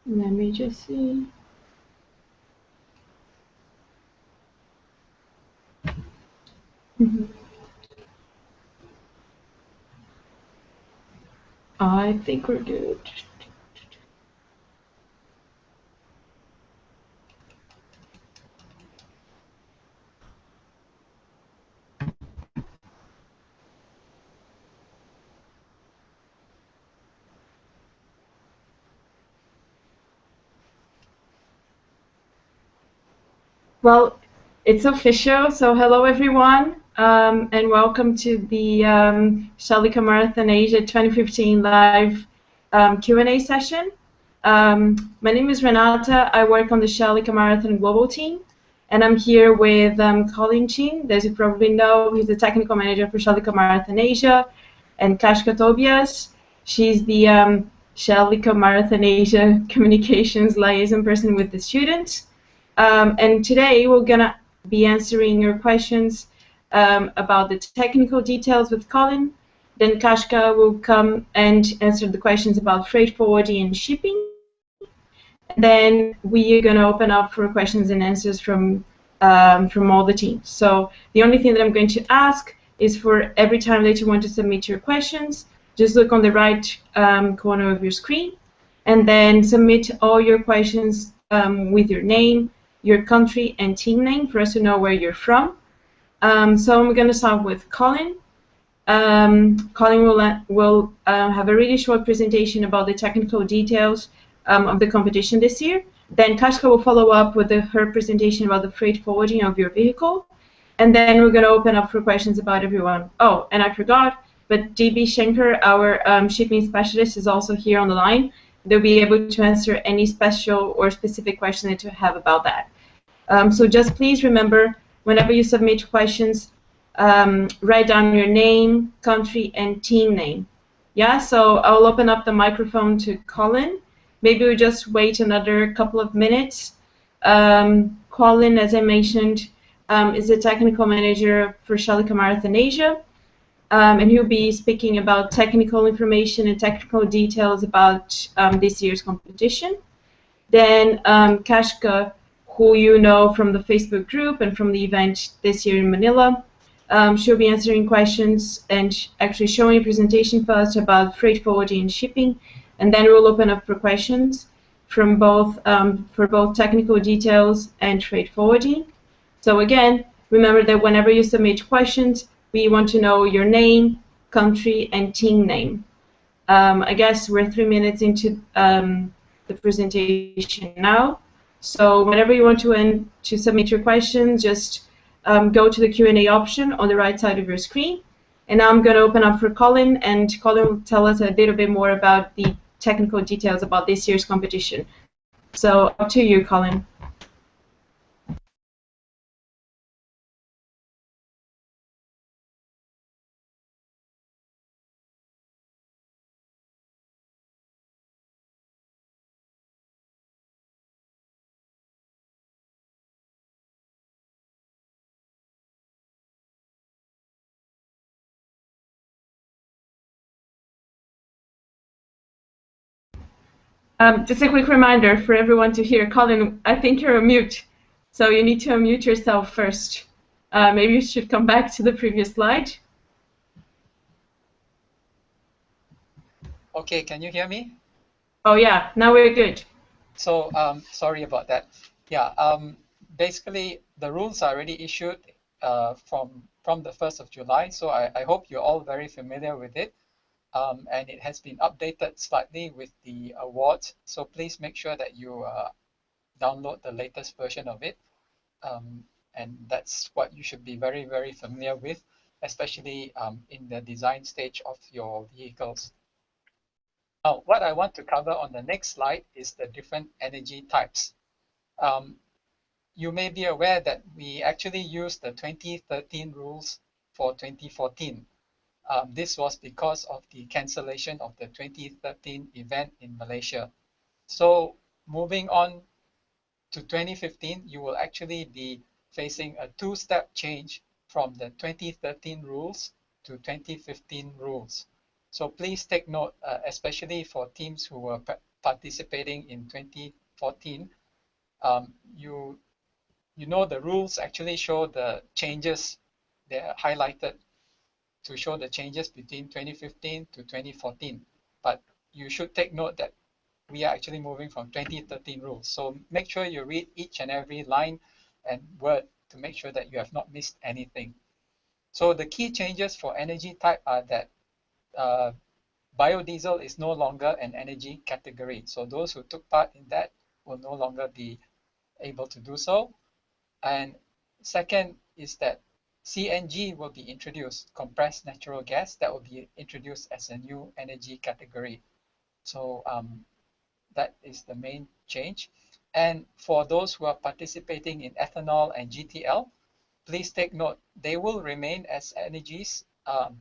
Let me just see. Mhm. I think we're good. Well, it's official. So hello everyone, and welcome to the Shalika Marathon Asia 2015 live Q&A session. My name is Renata. I work on the Shalika Marathon global team, and I'm here with Colin Chin. As you probably know, he's the technical manager for Shalika Marathon Asia, and Kashka Tobias. She's the Shalika Marathon Asia communications liaison person with the students. And today we're going to be answering your questions about the technical details with Colin. Then Kashka will come and answer the questions about freight forwarding and shipping. And then we are going to open up for questions and answers from all the teams. So the only thing that I'm going to ask is for every time that you want to submit your questions, just look on the right corner of your screen and then submit all your questions with your name, your country, and team name for us to know where you're from. So I'm going to start with Colin. Colin will have a really short presentation about the technical details of the competition this year. Then Kashka will follow up with her presentation about the freight forwarding of your vehicle. And then we're going to open up for questions about everyone. Oh, and I forgot, but DB Schenker, our shipping specialist, is also here on the line. They'll be able to answer any special or specific question that you have about that. So just please remember, whenever you submit questions, write down your name, country, and team name. Yeah, so I'll open up the microphone to Colin. Maybe we'll just wait another couple of minutes. Colin, as I mentioned, is the technical manager for Shalika Marathon Asia, and he'll be speaking about technical information and technical details about this year's competition. Then Kashka, who you know from the Facebook group and from the event this year in Manila, she'll be answering questions and actually showing a presentation first about freight forwarding and shipping, and then we'll open up for questions from both for both technical details and freight forwarding. So again, remember that whenever you submit questions, we want to know your name, country, and team name. I guess we're 3 minutes into the presentation now. So whenever you want to submit your questions, just go to the Q&A option on the right side of your screen. And now I'm going to open up for Colin, and Colin will tell us a little bit more about the technical details about this year's competition. So up to you, Colin. Just a quick reminder for everyone to hear. Colin, I think you're on mute, so you need to unmute yourself first. Maybe you should come back to the previous slide. Okay, can you hear me? Oh yeah, now we're good. So sorry about that. Yeah, basically the rules are already issued from the 1st of July, so I hope you're all very familiar with it. And it has been updated slightly with the awards, so please make sure that you download the latest version of it. And that's what you should be very, very familiar with, especially in the design stage of your vehicles. Now, what I want to cover on the next slide is the different energy types. You may be aware that we actually used the 2013 rules for 2014. This was because of the cancellation of the 2013 event in Malaysia. So moving on to 2015, you will actually be facing a two-step change from the 2013 rules to 2015 rules. So please take note, especially for teams who were participating in 2014, you know the rules actually show the changes. They're highlighted to show the changes between 2015 to 2014. But you should take note that we are actually moving from 2013 rules. So make sure you read each and every line and word to make sure that you have not missed anything. So the key changes for energy type are that biodiesel is no longer an energy category. So those who took part in that will no longer be able to do so. And second is that CNG will be introduced, compressed natural gas, that will be introduced as a new energy category. So that is the main change. And for those who are participating in ethanol and GTL, please take note, they will remain as energies,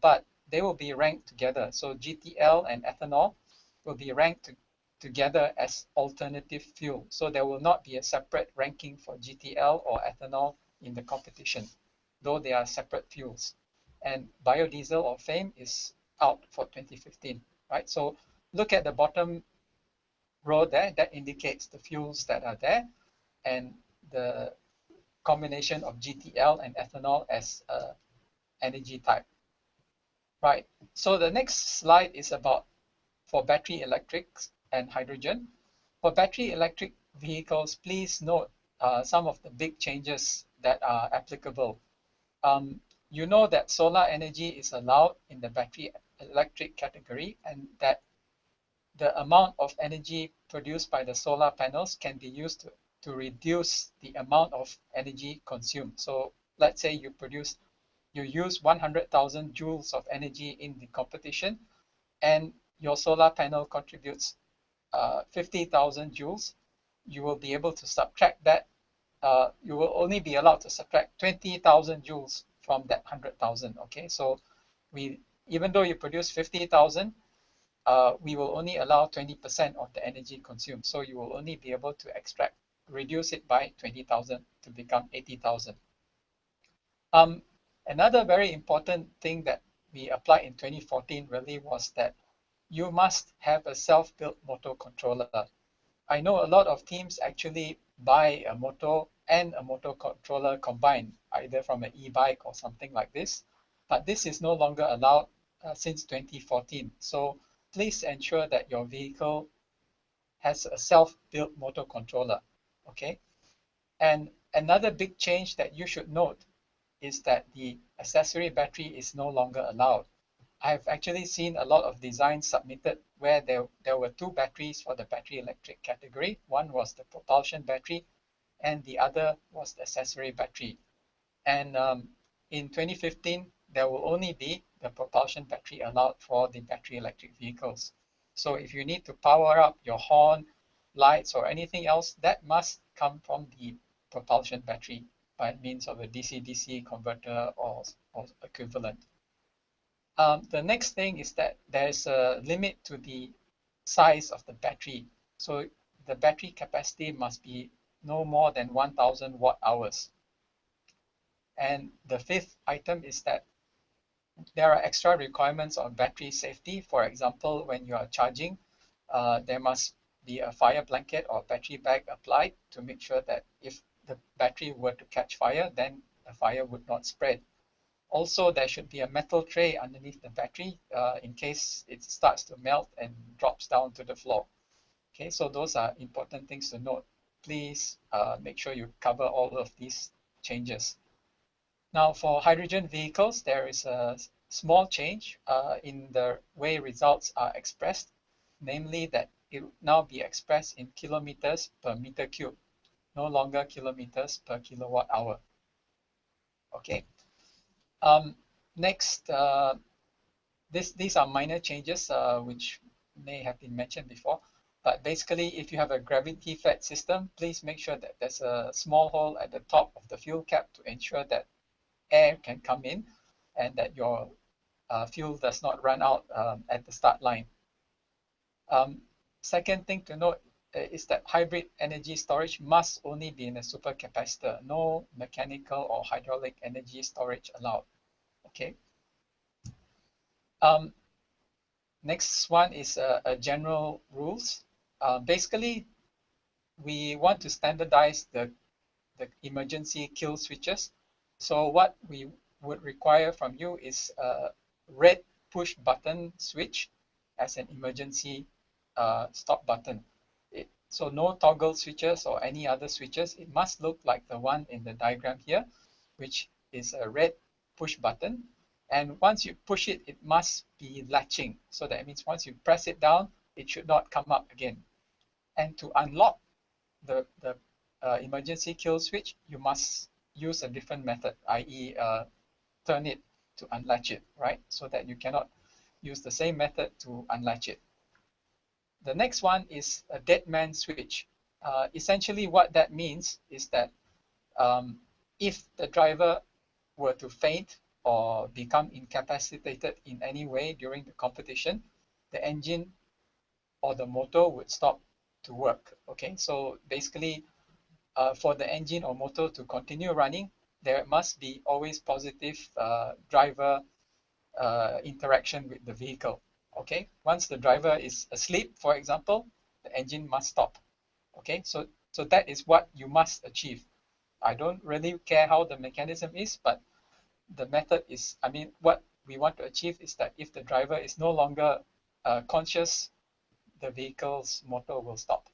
but they will be ranked together. So GTL and ethanol will be ranked together as alternative fuel. So there will not be a separate ranking for GTL or ethanol in the competition, though they are separate fuels. And biodiesel or FAME is out for 2015, right? So look at the bottom row there, that indicates the fuels that are there, and the combination of GTL and ethanol as energy type. Right, so the next slide is about for battery electrics and hydrogen. For battery electric vehicles, please note some of the big changes that are applicable. You know that solar energy is allowed in the battery electric category, and that the amount of energy produced by the solar panels can be used to reduce the amount of energy consumed. So let's say you use 100,000 joules of energy in the competition, and your solar panel contributes 50,000 joules. You will be able to subtract that. You will only be allowed to subtract 20,000 joules from that 100,000. Okay, so even though you produce 50,000, we will only allow 20% of the energy consumed. So you will only be able to reduce it by 20,000 to become 80,000. Another very important thing that we applied in 2014 really was that you must have a self-built motor controller. I know a lot of teams actually buy a motor and a motor controller combined, either from an e-bike or something like this, but this is no longer allowed since 2014. So please ensure that your vehicle has a self-built motor controller, okay? And another big change that you should note is that the accessory battery is no longer allowed. I've actually seen a lot of designs submitted where there were two batteries for the battery electric category. One was the propulsion battery, and the other was the accessory battery. And in 2015, there will only be the propulsion battery allowed for the battery electric vehicles. So if you need to power up your horn, lights, or anything else, that must come from the propulsion battery by means of a DC-DC converter or equivalent. The next thing is that there's a limit to the size of the battery. So the battery capacity must be no more than 1,000 watt hours. And the fifth item is that there are extra requirements on battery safety. For example, when you are charging, there must be a fire blanket or battery bag applied to make sure that if the battery were to catch fire, then the fire would not spread. Also, there should be a metal tray underneath the battery in case it starts to melt and drops down to the floor. Okay, so those are important things to note. Please make sure you cover all of these changes. Now, for hydrogen vehicles, there is a small change in the way results are expressed, namely that it will now be expressed in kilometers per meter cube, no longer kilometers per kilowatt hour. Okay. Next, these are minor changes which may have been mentioned before, but basically if you have a gravity-fed system, please make sure that there's a small hole at the top of the fuel cap to ensure that air can come in and that your fuel does not run out at the start line. Second thing to note is that hybrid energy storage must only be in a supercapacitor, no mechanical or hydraulic energy storage allowed. Okay. Next one is a general rules. Basically, we want to standardize the emergency kill switches. So what we would require from you is a red push button switch as an emergency stop button. So no toggle switches or any other switches. It must look like the one in the diagram here, which is a red push button. And once you push it, it must be latching. So that means once you press it down, it should not come up again. And to unlock the emergency kill switch, you must use a different method, i.e. Turn it to unlatch it, right? So that you cannot use the same method to unlatch it. The next one is a dead man switch. Essentially what that means is that if the driver were to faint or become incapacitated in any way during the competition, the engine or the motor would stop to work. Okay, so basically for the engine or motor to continue running, there must be always positive driver interaction with the vehicle. Okay, once the driver is asleep, for example, the engine must stop. Okay, so that is what you must achieve. I don't really care how the mechanism is, but the method is, I mean, what we want to achieve is that if the driver is no longer conscious, the vehicle's motor will stop.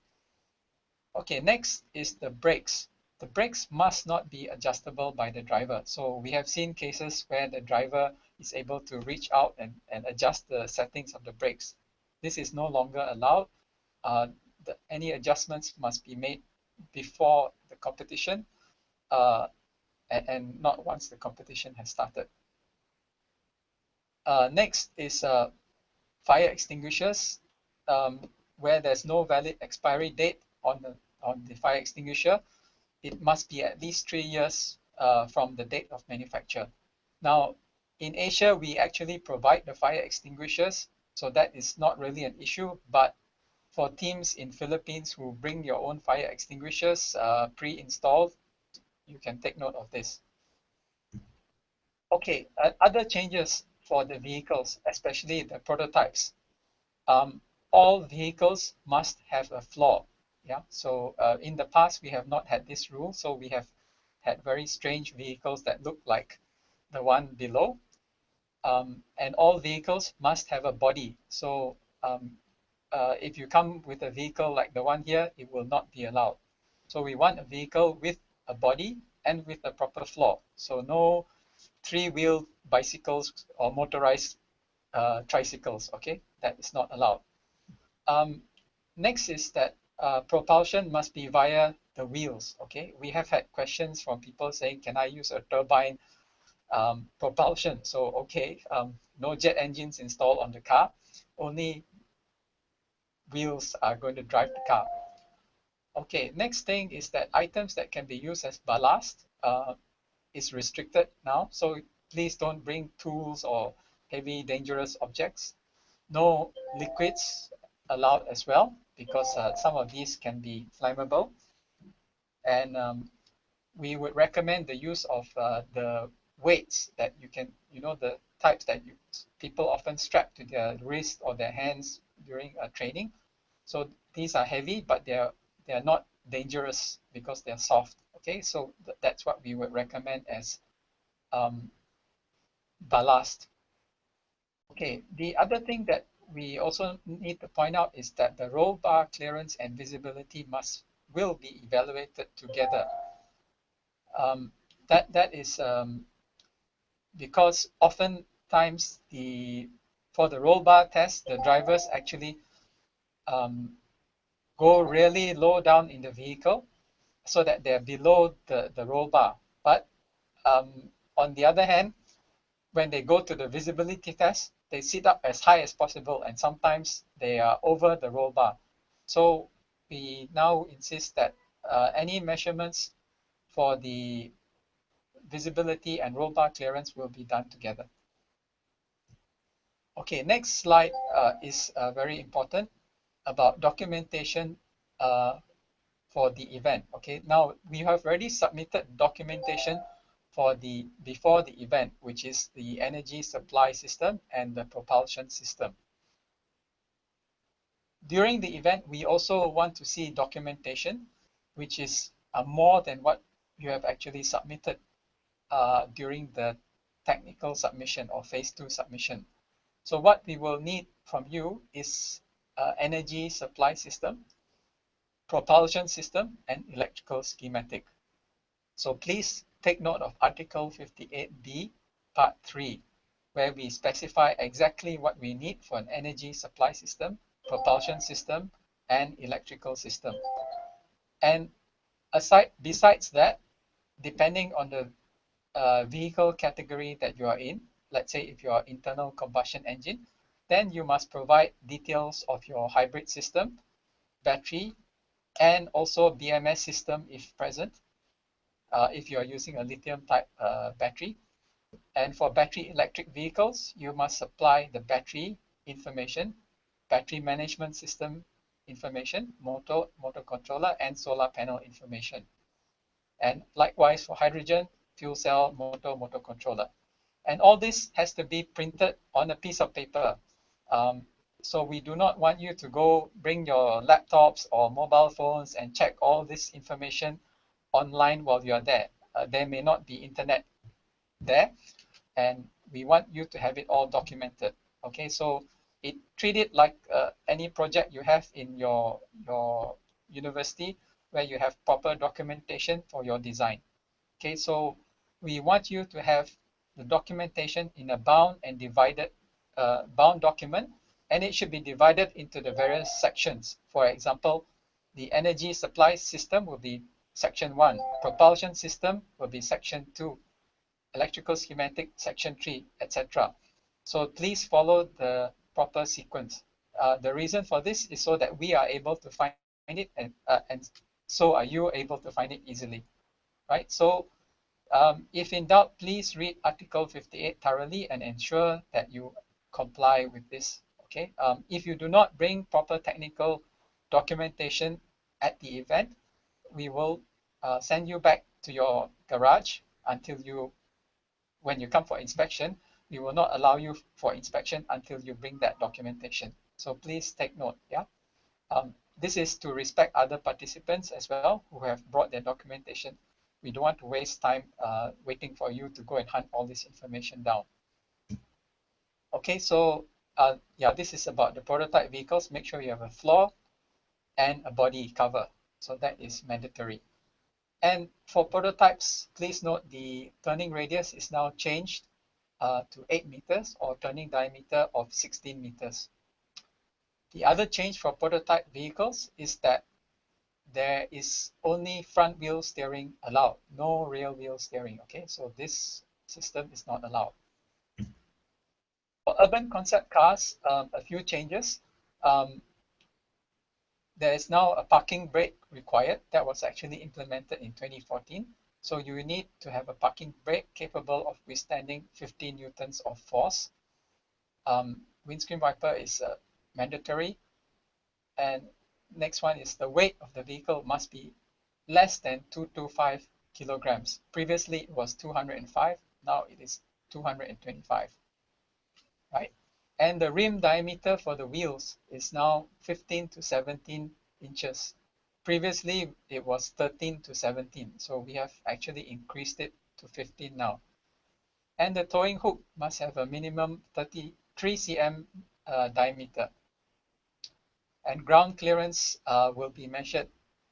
Okay, next is the brakes. The brakes must not be adjustable by the driver. So we have seen cases where the driver is able to reach out and adjust the settings of the brakes. This is no longer allowed. Any adjustments must be made before the competition and not once the competition has started. Next is fire extinguishers, where there's no valid expiry date on the fire extinguisher. It must be at least 3 years from the date of manufacture. Now, in Asia, we actually provide the fire extinguishers, so that is not really an issue. But for teams in Philippines who bring your own fire extinguishers pre-installed, you can take note of this. Okay, other changes for the vehicles, especially the prototypes. All vehicles must have a floor. Yeah, so in the past we have not had this rule, so we have had very strange vehicles that look like the one below. And all vehicles must have a body. So if you come with a vehicle like the one here, it will not be allowed. So we want a vehicle with a body and with a proper floor. So no three-wheel bicycles or motorized tricycles, okay? That is not allowed. Next is that propulsion must be via the wheels, okay? We have had questions from people saying, can I use a turbine propulsion? So, okay, no jet engines installed on the car, only wheels are going to drive the car. Okay, next thing is that items that can be used as ballast is restricted now. So please don't bring tools or heavy dangerous objects. No liquids allowed as well, because some of these can be flammable. And we would recommend the use of the weights that you can, the types that people often strap to their wrist or their hands during training. So these are heavy, but they're not dangerous because they're soft. Okay, so that's what we would recommend as ballast. Okay, the other thing that we also need to point out is that the roll bar clearance and visibility will be evaluated together. That is because oftentimes for the roll bar test, the drivers actually go really low down in the vehicle so that they're below the roll bar. But on the other hand, when they go to the visibility test, they sit up as high as possible, and sometimes they are over the roll bar. So we now insist that any measurements for the visibility and roll bar clearance will be done together. Okay, next slide is very important about documentation for the event. Okay, now we have already submitted documentation for before the event, which is the energy supply system and the propulsion system. During the event, we also want to see documentation, which is more than what you have actually submitted during the technical submission or phase 2 submission. So what we will need from you is energy supply system, propulsion system, and electrical schematic. So please take note of Article 58B, Part 3, where we specify exactly what we need for an energy supply system, propulsion system, and electrical system. And besides that, depending on the vehicle category that you are in, let's say if you are internal combustion engine, then you must provide details of your hybrid system, battery, and also BMS system if present, if you are using a lithium type battery. And for battery electric vehicles, you must supply the battery information, battery management system information, motor controller, and solar panel information. And likewise for hydrogen, fuel cell, motor controller. And all this has to be printed on a piece of paper. So we do not want you to go bring your laptops or mobile phones and check all this information online while you're there. There may not be internet there, and we want you to have it all documented. Okay, so treat it like any project you have in your university where you have proper documentation for your design. Okay, so we want you to have the documentation in a bound and divided bound document, and it should be divided into the various sections. For example, the energy supply system will be section 1, propulsion system will be section 2, electrical schematic section 3, etc. So please follow the proper sequence. The reason for this is so that we are able to find it, and so are you able to find it easily, right? So if in doubt, please read Article 58 thoroughly and ensure that you comply with this. Okay. If you do not bring proper technical documentation at the event, we will send you back to your garage until when you come for inspection. We will not allow you for inspection until you bring that documentation. So please take note. Yeah. This is to respect other participants as well who have brought their documentation. We don't want to waste time waiting for you to go and hunt all this information down. Okay, so yeah, this is about the prototype vehicles. Make sure you have a floor and a body cover. So that is mandatory. And for prototypes, please note the turning radius is now changed to 8 meters or turning diameter of 16 meters. The other change for prototype vehicles is that there is only front wheel steering allowed, no rear wheel steering. Okay, so this system is not allowed. For urban concept cars, a few changes. There is now a parking brake required. That was actually implemented in 2014. So you need to have a parking brake capable of withstanding 50 newtons of force. Windscreen wiper is mandatory. And next one is the weight of the vehicle must be less than 225 kilograms. Previously it was 205, now it is 225, right? And the rim diameter for the wheels is now 15 to 17 inches. Previously it was 13 to 17, so we have actually increased it to 15 now. And the towing hook must have a minimum 33 cm diameter. And ground clearance will be measured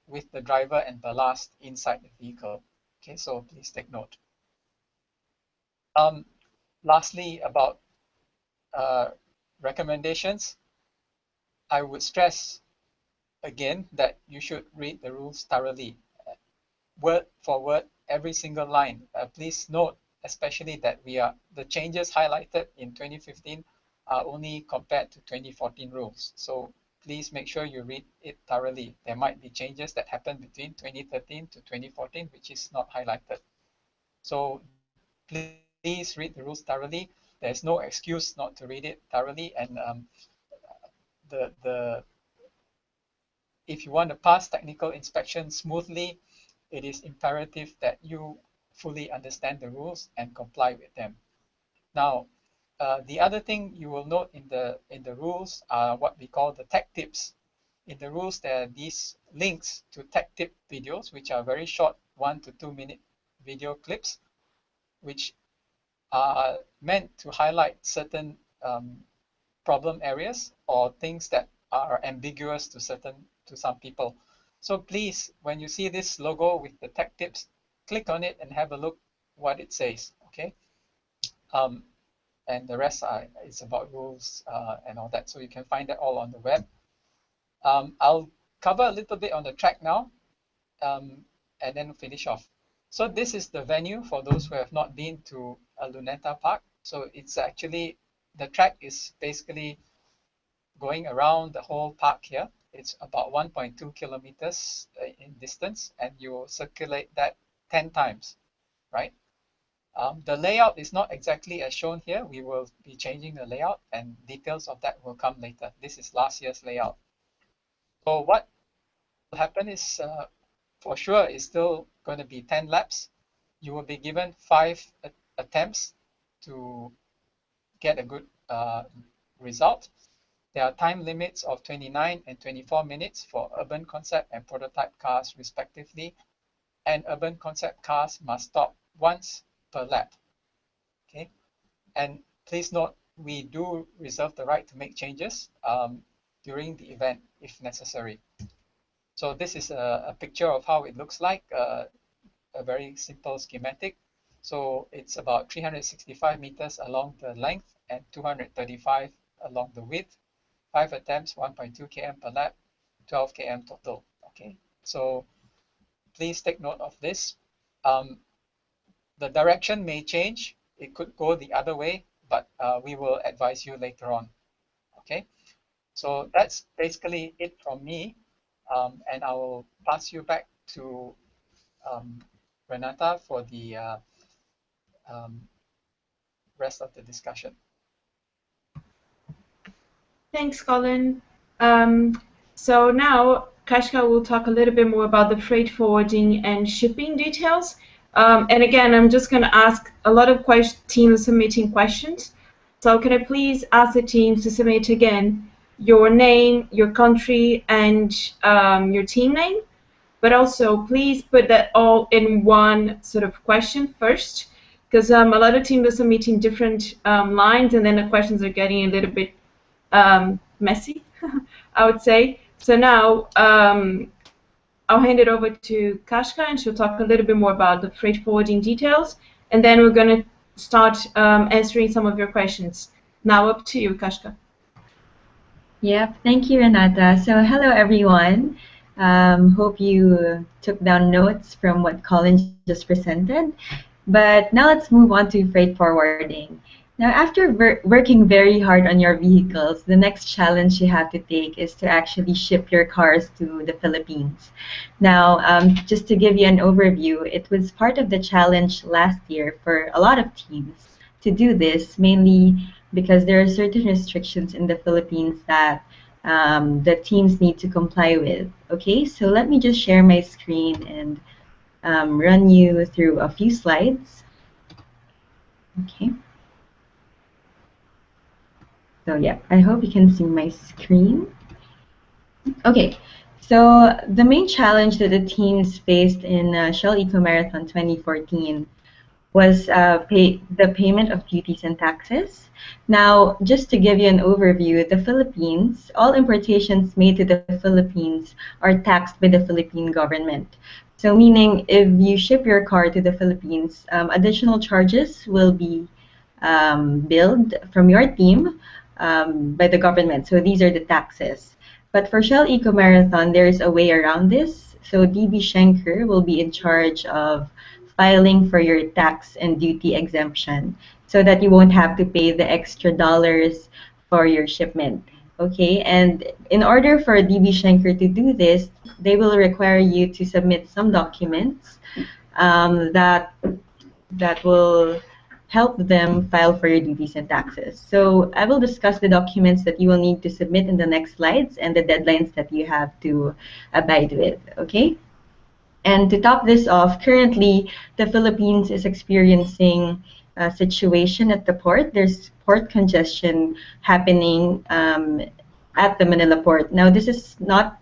with the driver and ballast inside the vehicle. Okay, so please take note. Lastly, about recommendations, I would stress again that you should read the rules thoroughly, word for word, every single line. Please note, especially that the changes highlighted in 2015 are only compared to 2014 rules. So please make sure you read it thoroughly. There might be changes that happen between 2013 to 2014, which is not highlighted. So please read the rules thoroughly. There's no excuse not to read it thoroughly. And if you want to pass technical inspection smoothly, it is imperative that you fully understand the rules and comply with them. Now, the other thing you will note in the rules are what we call the tech tips. in the rules, there are these links to tech tip videos, which are very short 1 to 2 minute video clips, which are meant to highlight certain problem areas or things that are ambiguous to some people. So please, when you see this logo with the tech tips, click on it and have a look what it says. Okay, and the rest is about rules and all that. So you can find that all on the web. I'll cover a little bit on the track now, and then finish off. So this is the venue for those who have not been to Luneta Park. So it's actually, the track is basically going around the whole park here. It's about 1.2 kilometers in distance, and you will circulate that 10 times, right? The layout is not exactly as shown here. We will be changing the layout, and details of that will come later. This is last year's layout. So what will happen is, for sure, it's still going to be 10 laps. You will be given 5 attempts to get a good result. There are time limits of 29 and 24 minutes for urban concept and prototype cars respectively, and urban concept cars must stop once per lap. Okay, and please note, we do reserve the right to make changes during the event if necessary. So this is a picture of how it looks like, a very simple schematic. So it's about 365 meters along the length and 235 along the width. 5 attempts, 1.2 km per lap, 12 km total. Okay, so please take note of this. The direction may change. It could go the other way, but we will advise you later on. Okay, so that's basically it from me, and I will pass you back to Renata for the rest of the discussion. Thanks, Colin. So now Kashka will talk a little bit more about the freight forwarding and shipping details. And again, I'm just going to ask a lot of teams submitting questions. So can I please ask the teams to submit again your name, your country, and your team name? But also, please put that all in one sort of question first, because a lot of teams are submitting different lines, and then the questions are getting a little bit messy, I would say. So now I'll hand it over to Kashka, and she'll talk a little bit more about the freight forwarding details, and then we're going to start answering some of your questions. Now up to you, Kashka. Yep, thank you, Renata. So hello, everyone. Hope you took down notes from what Colin just presented. But now let's move on to freight forwarding. Now, after working very hard on your vehicles, the next challenge you have to take is to actually ship your cars to the Philippines. Now, just to give you an overview, it was part of the challenge last year for a lot of teams to do this, mainly because there are certain restrictions in the Philippines that the teams need to comply with. Okay, so let me just share my screen and run you through a few slides. Okay. So yeah, I hope you can see my screen. Okay, so the main challenge that the teams faced in Shell Eco Marathon 2014 was the payment of duties and taxes. Now, just to give you an overview, the Philippines, all importations made to the Philippines are taxed by the Philippine government. So meaning if you ship your car to the Philippines, additional charges will be billed from your team by the government. So these are the taxes. But for Shell Eco Marathon, there is a way around this. So DB Schenker will be in charge of filing for your tax and duty exemption so that you won't have to pay the extra dollars for your shipment. Okay, and in order for DB Schenker to do this, they will require you to submit some documents that will help them file for your duties and taxes. So I will discuss the documents that you will need to submit in the next slides and the deadlines that you have to abide with, okay? And to top this off, currently the Philippines is experiencing a situation at the port. There's port congestion happening at the Manila port. Now this is not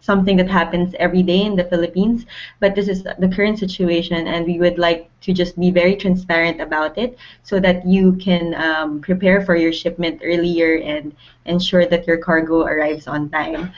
something that happens every day in the Philippines, but this is the current situation, and we would like to just be very transparent about it so that you can prepare for your shipment earlier and ensure that your cargo arrives on time.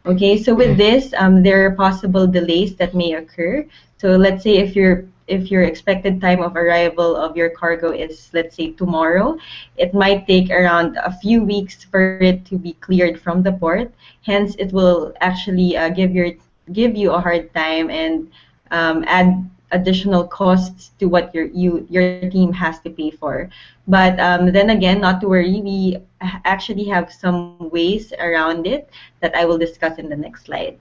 Okay, so with this, there are possible delays that may occur. So let's say if your expected time of arrival of your cargo is, let's say, tomorrow, it might take around a few weeks for it to be cleared from the port. Hence, it will actually give you a hard time and add additional costs to what your team has to pay for. But then again, not to worry, we actually have some ways around it that I will discuss in the next slides.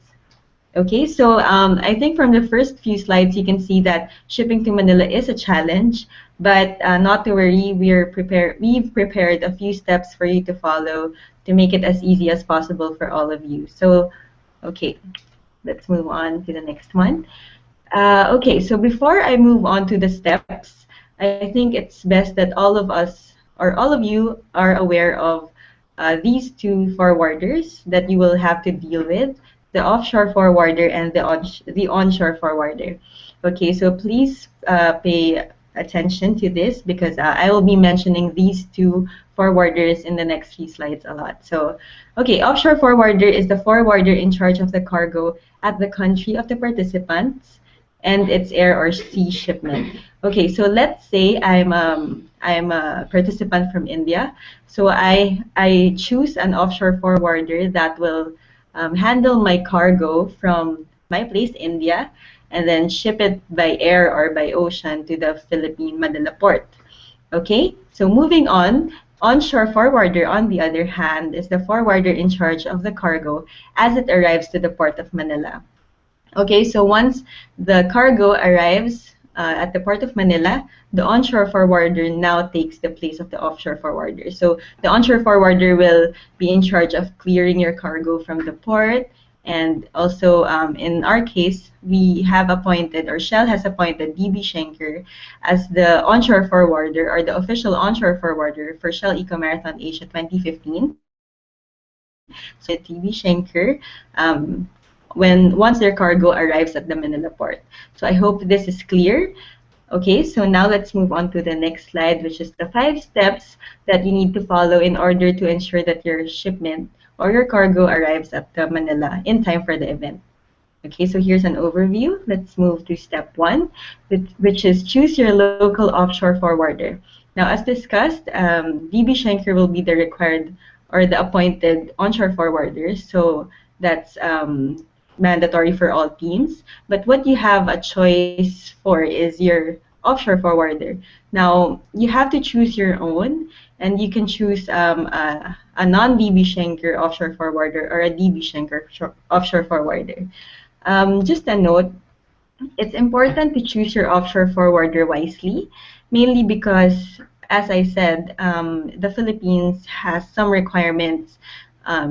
Okay, so I think from the first few slides, you can see that shipping to Manila is a challenge, but not to worry, we've prepared a few steps for you to follow to make it as easy as possible for all of you. So, okay, let's move on to the next one. Okay, so before I move on to the steps, I think it's best that all of us or all of you are aware of these two forwarders that you will have to deal with, the offshore forwarder and the onshore forwarder. Okay, so please pay attention to this because I will be mentioning these two forwarders in the next few slides a lot. So, okay, offshore forwarder is the forwarder in charge of the cargo at the country of the participants and its air or sea shipment. Okay, so let's say I'm a participant from India. So I choose an offshore forwarder that will handle my cargo from my place, India, and then ship it by air or by ocean to the Philippine Manila port. Okay, so moving on, onshore forwarder, on the other hand, is the forwarder in charge of the cargo as it arrives to the port of Manila. Okay, so once the cargo arrives at the port of Manila, the onshore forwarder now takes the place of the offshore forwarder. So the onshore forwarder will be in charge of clearing your cargo from the port. And also, in our case, we have appointed, or Shell has appointed DB Schenker as the onshore forwarder or the official onshore forwarder for Shell Eco Marathon Asia 2015. So DB Schenker once their cargo arrives at the Manila port. So I hope this is clear. Okay, so now let's move on to the next slide, which is the 5 steps that you need to follow in order to ensure that your shipment or your cargo arrives at the Manila in time for the event. Okay, so here's an overview. Let's move to step 1, which is choose your local offshore forwarder. Now, as discussed, DB Schenker will be the required or the appointed onshore forwarder. So that's mandatory for all teams. But what you have a choice for is your offshore forwarder. Now, you have to choose your own, and you can choose a non-DB Schenker offshore forwarder or a DB Schenker offshore forwarder. Just a note, it's important to choose your offshore forwarder wisely, mainly because, as I said, the Philippines has some requirements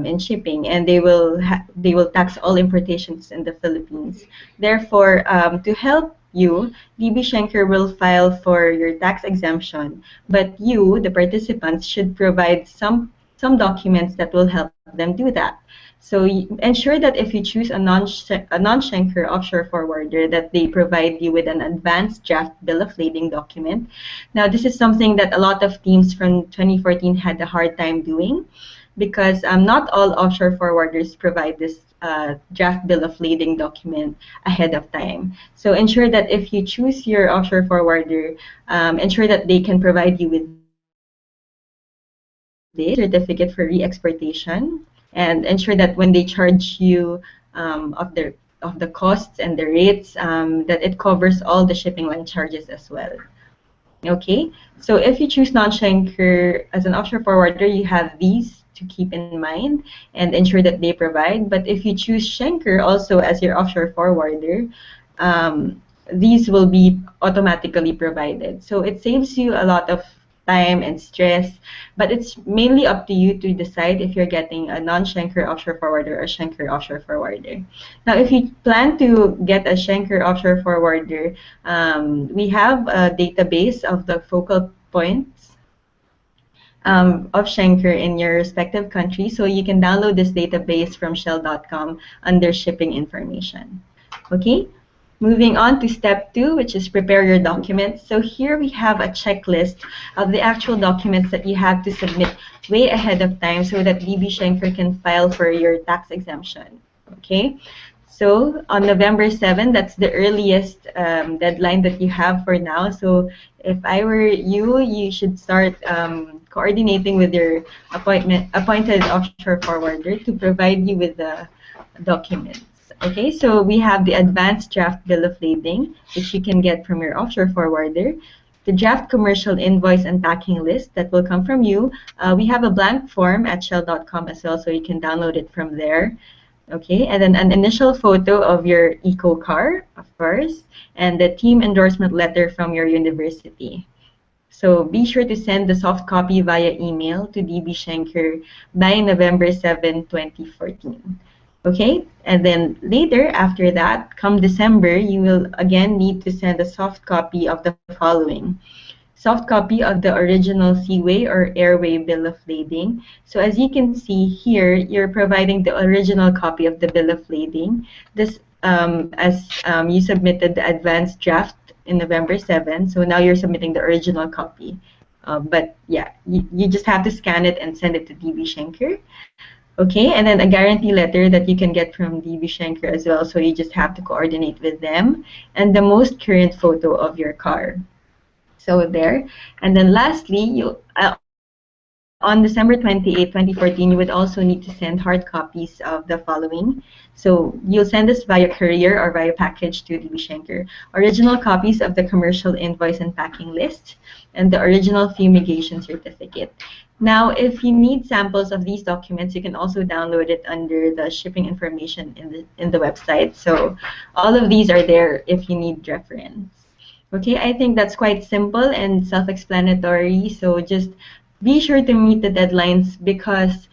in shipping, and they will tax all importations in the Philippines. Therefore, to help you, DB Schenker will file for your tax exemption, but you, the participants, should provide some documents that will help them do that. So ensure that if you choose a non-Schenker offshore forwarder, that they provide you with an advanced draft bill of lading document. Now, this is something that a lot of teams from 2014 had a hard time doing, because not all offshore forwarders provide this draft bill of lading document ahead of time. So ensure that if you choose your offshore forwarder, ensure that they can provide you with this certificate for re-exportation, and ensure that when they charge you of the costs and the rates, that it covers all the shipping line charges as well. Okay, so if you choose non-Schenker as an offshore forwarder, you have these to keep in mind and ensure that they provide. But if you choose Schenker also as your offshore forwarder, these will be automatically provided. So it saves you a lot of time and stress, but it's mainly up to you to decide if you're getting a non-Schenker offshore forwarder or Schenker offshore forwarder. Now, if you plan to get a Schenker offshore forwarder, we have a database of the focal points of Schenker in your respective country. So you can download this database from Shell.com under shipping information. Okay, moving on to step 2, which is prepare your documents. So here we have a checklist of the actual documents that you have to submit way ahead of time so that DB Schenker can file for your tax exemption. Okay, so on November 7, that's the earliest deadline that you have for now. So if I were you, you should start coordinating with your appointed offshore forwarder to provide you with the documents. Okay, so we have the advanced draft bill of lading, which you can get from your offshore forwarder. The draft commercial invoice and packing list that will come from you. We have a blank form at shell.com as well, so you can download it from there. Okay, and then an initial photo of your eco car, of course, and the team endorsement letter from your university. So be sure to send the soft copy via email to DB Schenker by November 7, 2014. Okay, and then later after that, come December, you will again need to send a soft copy of the following. Soft copy of the original seaway or airway bill of lading. So as you can see here, you're providing the original copy of the bill of lading. This you submitted the advanced draft in November 7, so now you're submitting the original copy. But yeah, you just have to scan it and send it to DB Schenker. Okay, and then a guarantee letter that you can get from DB Schenker as well, so you just have to coordinate with them, and the most current photo of your car. So there, and then lastly, you on December 28, 2014, you would also need to send hard copies of the following. So you'll send this via courier or via package to DB Schenker. Original copies of the commercial invoice and packing list, and the original fumigation certificate. Now, if you need samples of these documents, you can also download it under the shipping information in the website. So all of these are there if you need reference. Okay, I think that's quite simple and self-explanatory. So just be sure to meet the deadlines because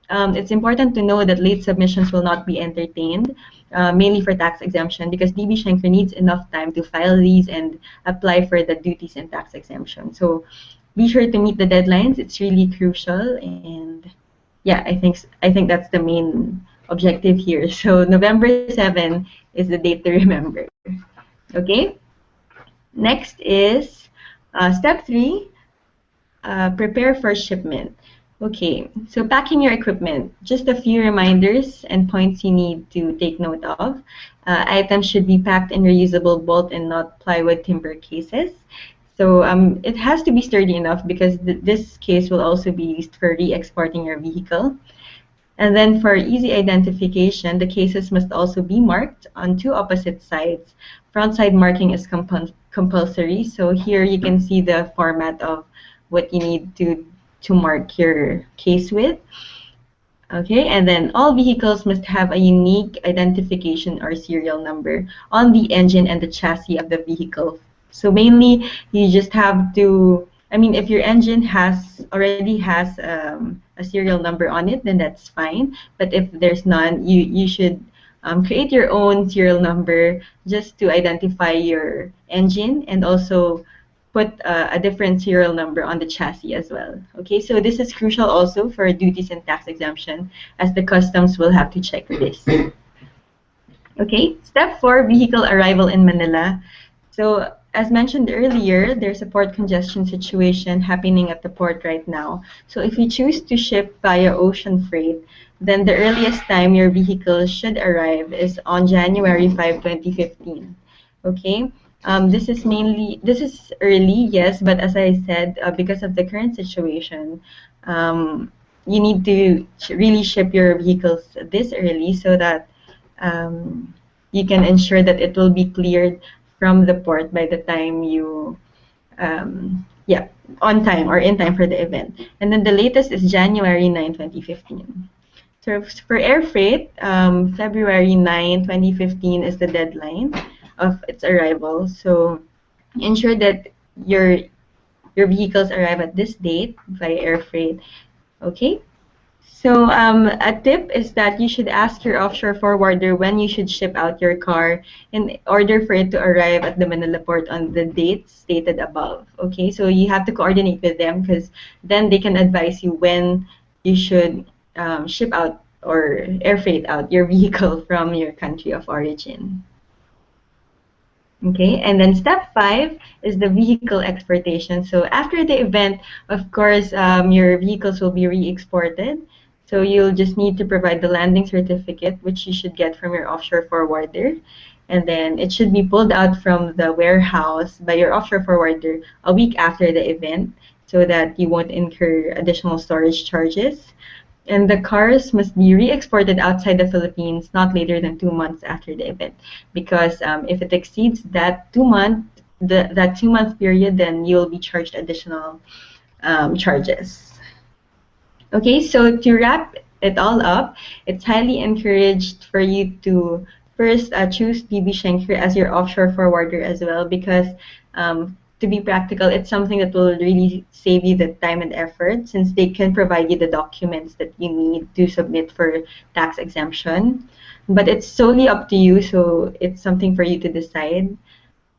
it's important to know that late submissions will not be entertained, mainly for tax exemption, because DB Schenker needs enough time to file these and apply for the duties and tax exemption. So be sure to meet the deadlines. It's really crucial, and yeah, I think that's the main objective here. So November 7 is the date to remember. Okay. Next is step 3. Prepare for shipment. Okay, so packing your equipment. Just a few reminders and points you need to take note of. Items should be packed in reusable bolt and not plywood timber cases. So it has to be sturdy enough because this case will also be used for re-exporting your vehicle. And then for easy identification, the cases must also be marked on 2 opposite sides. Front side marking is compulsory. So here you can see the format of what you need to mark your case with. Okay, and then all vehicles must have a unique identification or serial number on the engine and the chassis of the vehicle. So mainly, you just have to, I mean, if your engine already has a serial number on it, then that's fine. But if there's none, you should create your own serial number just to identify your engine and also put a different serial number on the chassis as well. Okay, so this is crucial also for duties and tax exemption, as the customs will have to check this. Okay, step 4, vehicle arrival in Manila. So as mentioned earlier, there's a port congestion situation happening at the port right now. So if you choose to ship via ocean freight, then the earliest time your vehicle should arrive is on January 5, 2015. Okay. This is early, yes, but as I said, because of the current situation, you need to really ship your vehicles this early so that you can ensure that it will be cleared from the port by the time you, on time or in time for the event. And then the latest is January 9, 2015. So for air freight, February 9, 2015 is the deadline of its arrival. So ensure that your vehicles arrive at this date via air freight. Okay, So a tip is that you should ask your offshore forwarder when you should ship out your car in order for it to arrive at the Manila port on the dates stated above. Okay, so you have to coordinate with them because then they can advise you when you should ship out or air freight out your vehicle from your country of origin. Okay, and then step 5 is the vehicle exportation. So after the event, of course, your vehicles will be re-exported. So you'll just need to provide the landing certificate, which you should get from your offshore forwarder. And then it should be pulled out from the warehouse by your offshore forwarder a week after the event so that you won't incur additional storage charges. And the cars must be re-exported outside the Philippines not later than 2 months after the event, because if it exceeds that 2 month period, then you'll be charged additional charges. Okay, so to wrap it all up, it's highly encouraged for you to first choose DB Schenker as your offshore forwarder as well, because to be practical, it's something that will really save you the time and effort since they can provide you the documents that you need to submit for tax exemption. But it's solely up to you, so it's something for you to decide.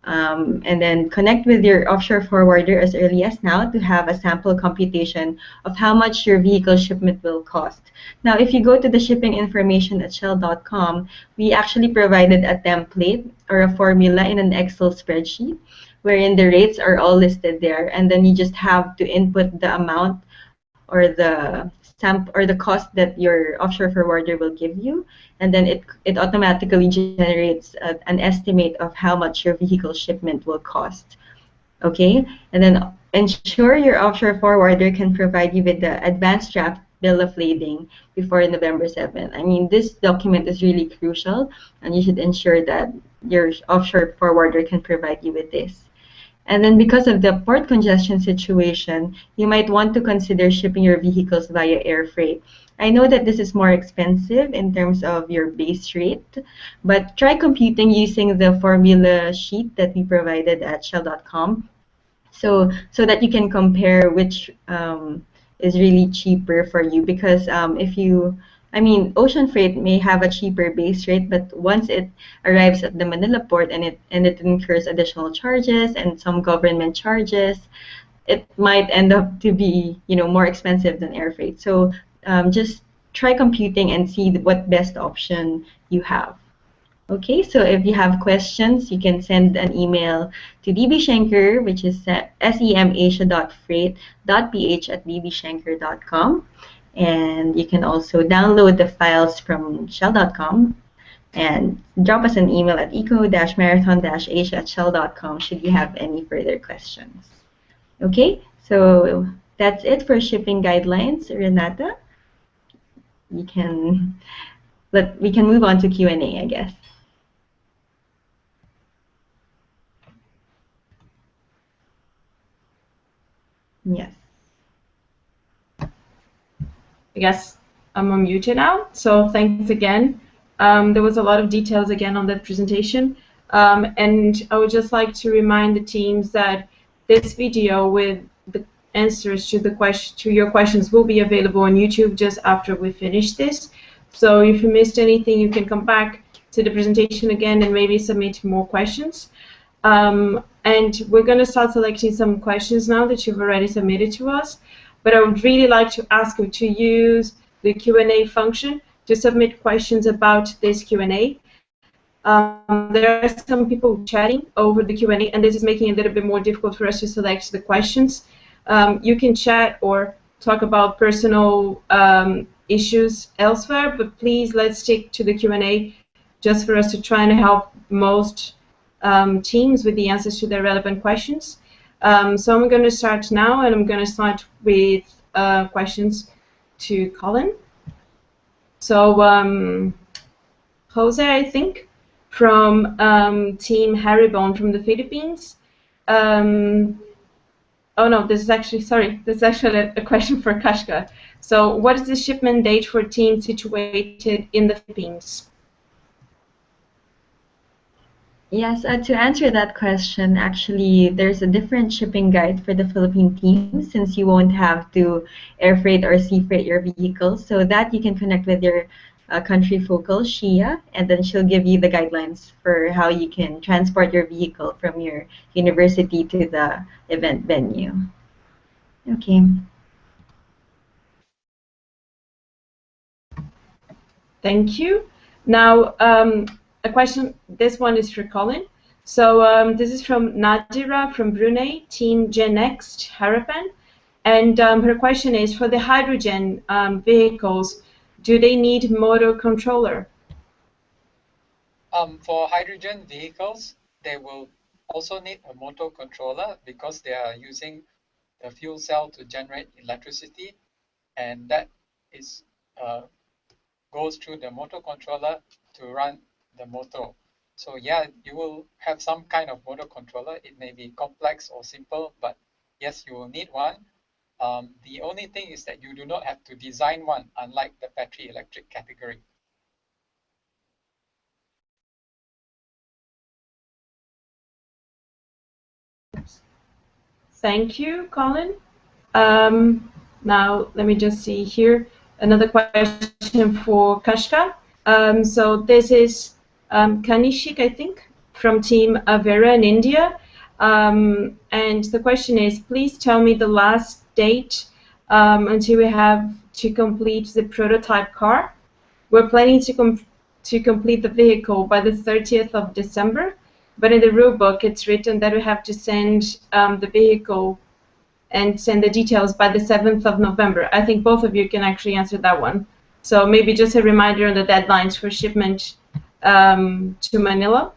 And then connect with your offshore forwarder as early as now to have a sample computation of how much your vehicle shipment will cost. Now, if you go to the shipping information at shell.com, we actually provided a template or a formula in an Excel spreadsheet wherein the rates are all listed there, and then you just have to input the amount or the cost that your offshore forwarder will give you, and then it automatically generates an estimate of how much your vehicle shipment will cost. Okay, and then ensure your offshore forwarder can provide you with the advanced draft bill of lading before November 7th. I mean, this document is really crucial, and you should ensure that your offshore forwarder can provide you with this. And then because of the port congestion situation, you might want to consider shipping your vehicles via air freight. I know that this is more expensive in terms of your base rate, but try computing using the formula sheet that we provided at shell.com so that you can compare which is really cheaper for you, because ocean freight may have a cheaper base rate, but once it arrives at the Manila port and it incurs additional charges and some government charges, it might end up to be more expensive than air freight. So just try computing and see what best option you have. Okay, so if you have questions, you can send an email to dbschenker, which is semasia.freight.ph@dbschenker.com. And you can also download the files from shell.com and drop us an email at eco-marathon-asia@shell.com should you have any further questions. Okay, so that's it for shipping guidelines. Renata, we can move on to Q&A, I guess. Yes. I guess I'm unmuted now, so thanks again. There was a lot of details again on that presentation, and I would just like to remind the teams that this video with the answers to your questions will be available on YouTube just after we finish this. So if you missed anything, you can come back to the presentation again and maybe submit more questions. And we're going to start selecting some questions now that you've already submitted to us. But I would really like to ask you to use the Q&A function to submit questions about this Q&A. There are some people chatting over the Q&A, and this is making it a little bit more difficult for us to select the questions. You can chat or talk about personal issues elsewhere, but please let's stick to the Q&A just for us to try and help most teams with the answers to their relevant questions. So I'm going to start now, and I'm going to start with questions to Colin. So Jose, I think, from Team Haribon from the Philippines. Oh no, this is actually a question for Kashka. So what is the shipment date for teams situated in the Philippines? Yes, to answer that question, actually, there's a different shipping guide for the Philippine team since you won't have to air freight or sea freight your vehicle. So that you can connect with your country focal, Shia, and then she'll give you the guidelines for how you can transport your vehicle from your university to the event venue. Okay. Thank you. Now, a question. This one is for Colin. So this is from Nadira from Brunei, Team Gen Next Harapan. And her question is, for the hydrogen vehicles, do they need motor controller? For hydrogen vehicles, they will also need a motor controller because they are using the fuel cell to generate electricity, and that is goes through the motor controller to run the motor. So yeah, you will have some kind of motor controller. It may be complex or simple, but yes, you will need one. The only thing is that you do not have to design one, unlike the battery electric category. Thank you, Colin. Now, let me just see here. Another question for Kashka. So this is Kanishik, I think, from Team Avera in India. And the question is, please tell me the last date until we have to complete the prototype car. We're planning to complete the vehicle by the 30th of December, but in the rulebook it's written that we have to send the vehicle and send the details by the 7th of November. I think both of you can actually answer that one. So maybe just a reminder on the deadlines for shipment to Manila.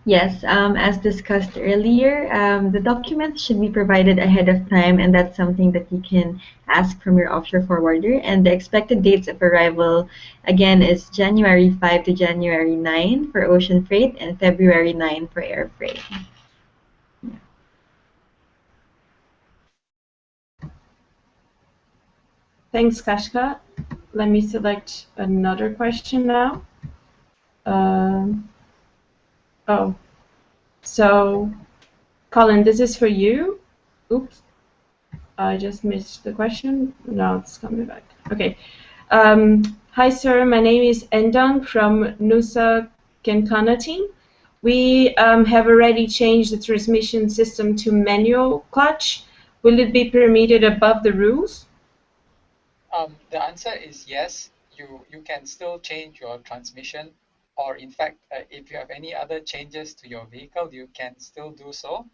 Yes, as discussed earlier, the documents should be provided ahead of time, and that's something that you can ask from your offshore forwarder. And the expected dates of arrival, again, is January 5 to January 9 for ocean freight and February 9 for air freight. Thanks, Kashka. Let me select another question now. Oh, so Colin, this is for you. Oops, I just missed the question. Now it's coming back. Okay. Hi, sir. My name is Endang from Nusa Kencana team. We have already changed the transmission system to manual clutch. Will it be permitted above the rules? The answer is yes. You can still change your transmission, or in fact, if you have any other changes to your vehicle, you can still do so.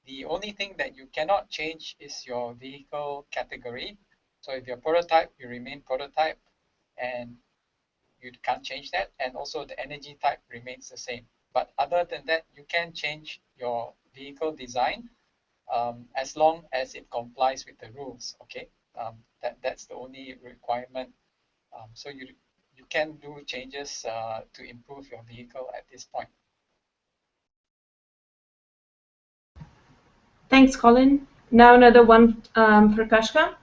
The only thing that you cannot change is your vehicle category. So if you're prototype, you remain prototype, and you can't change that. And also the energy type remains the same. But other than that, you can change your vehicle design as long as it complies with the rules. Okay, that's the only requirement. So you can do changes to improve your vehicle at this point. Thanks, Colin. Now another one for Kashka.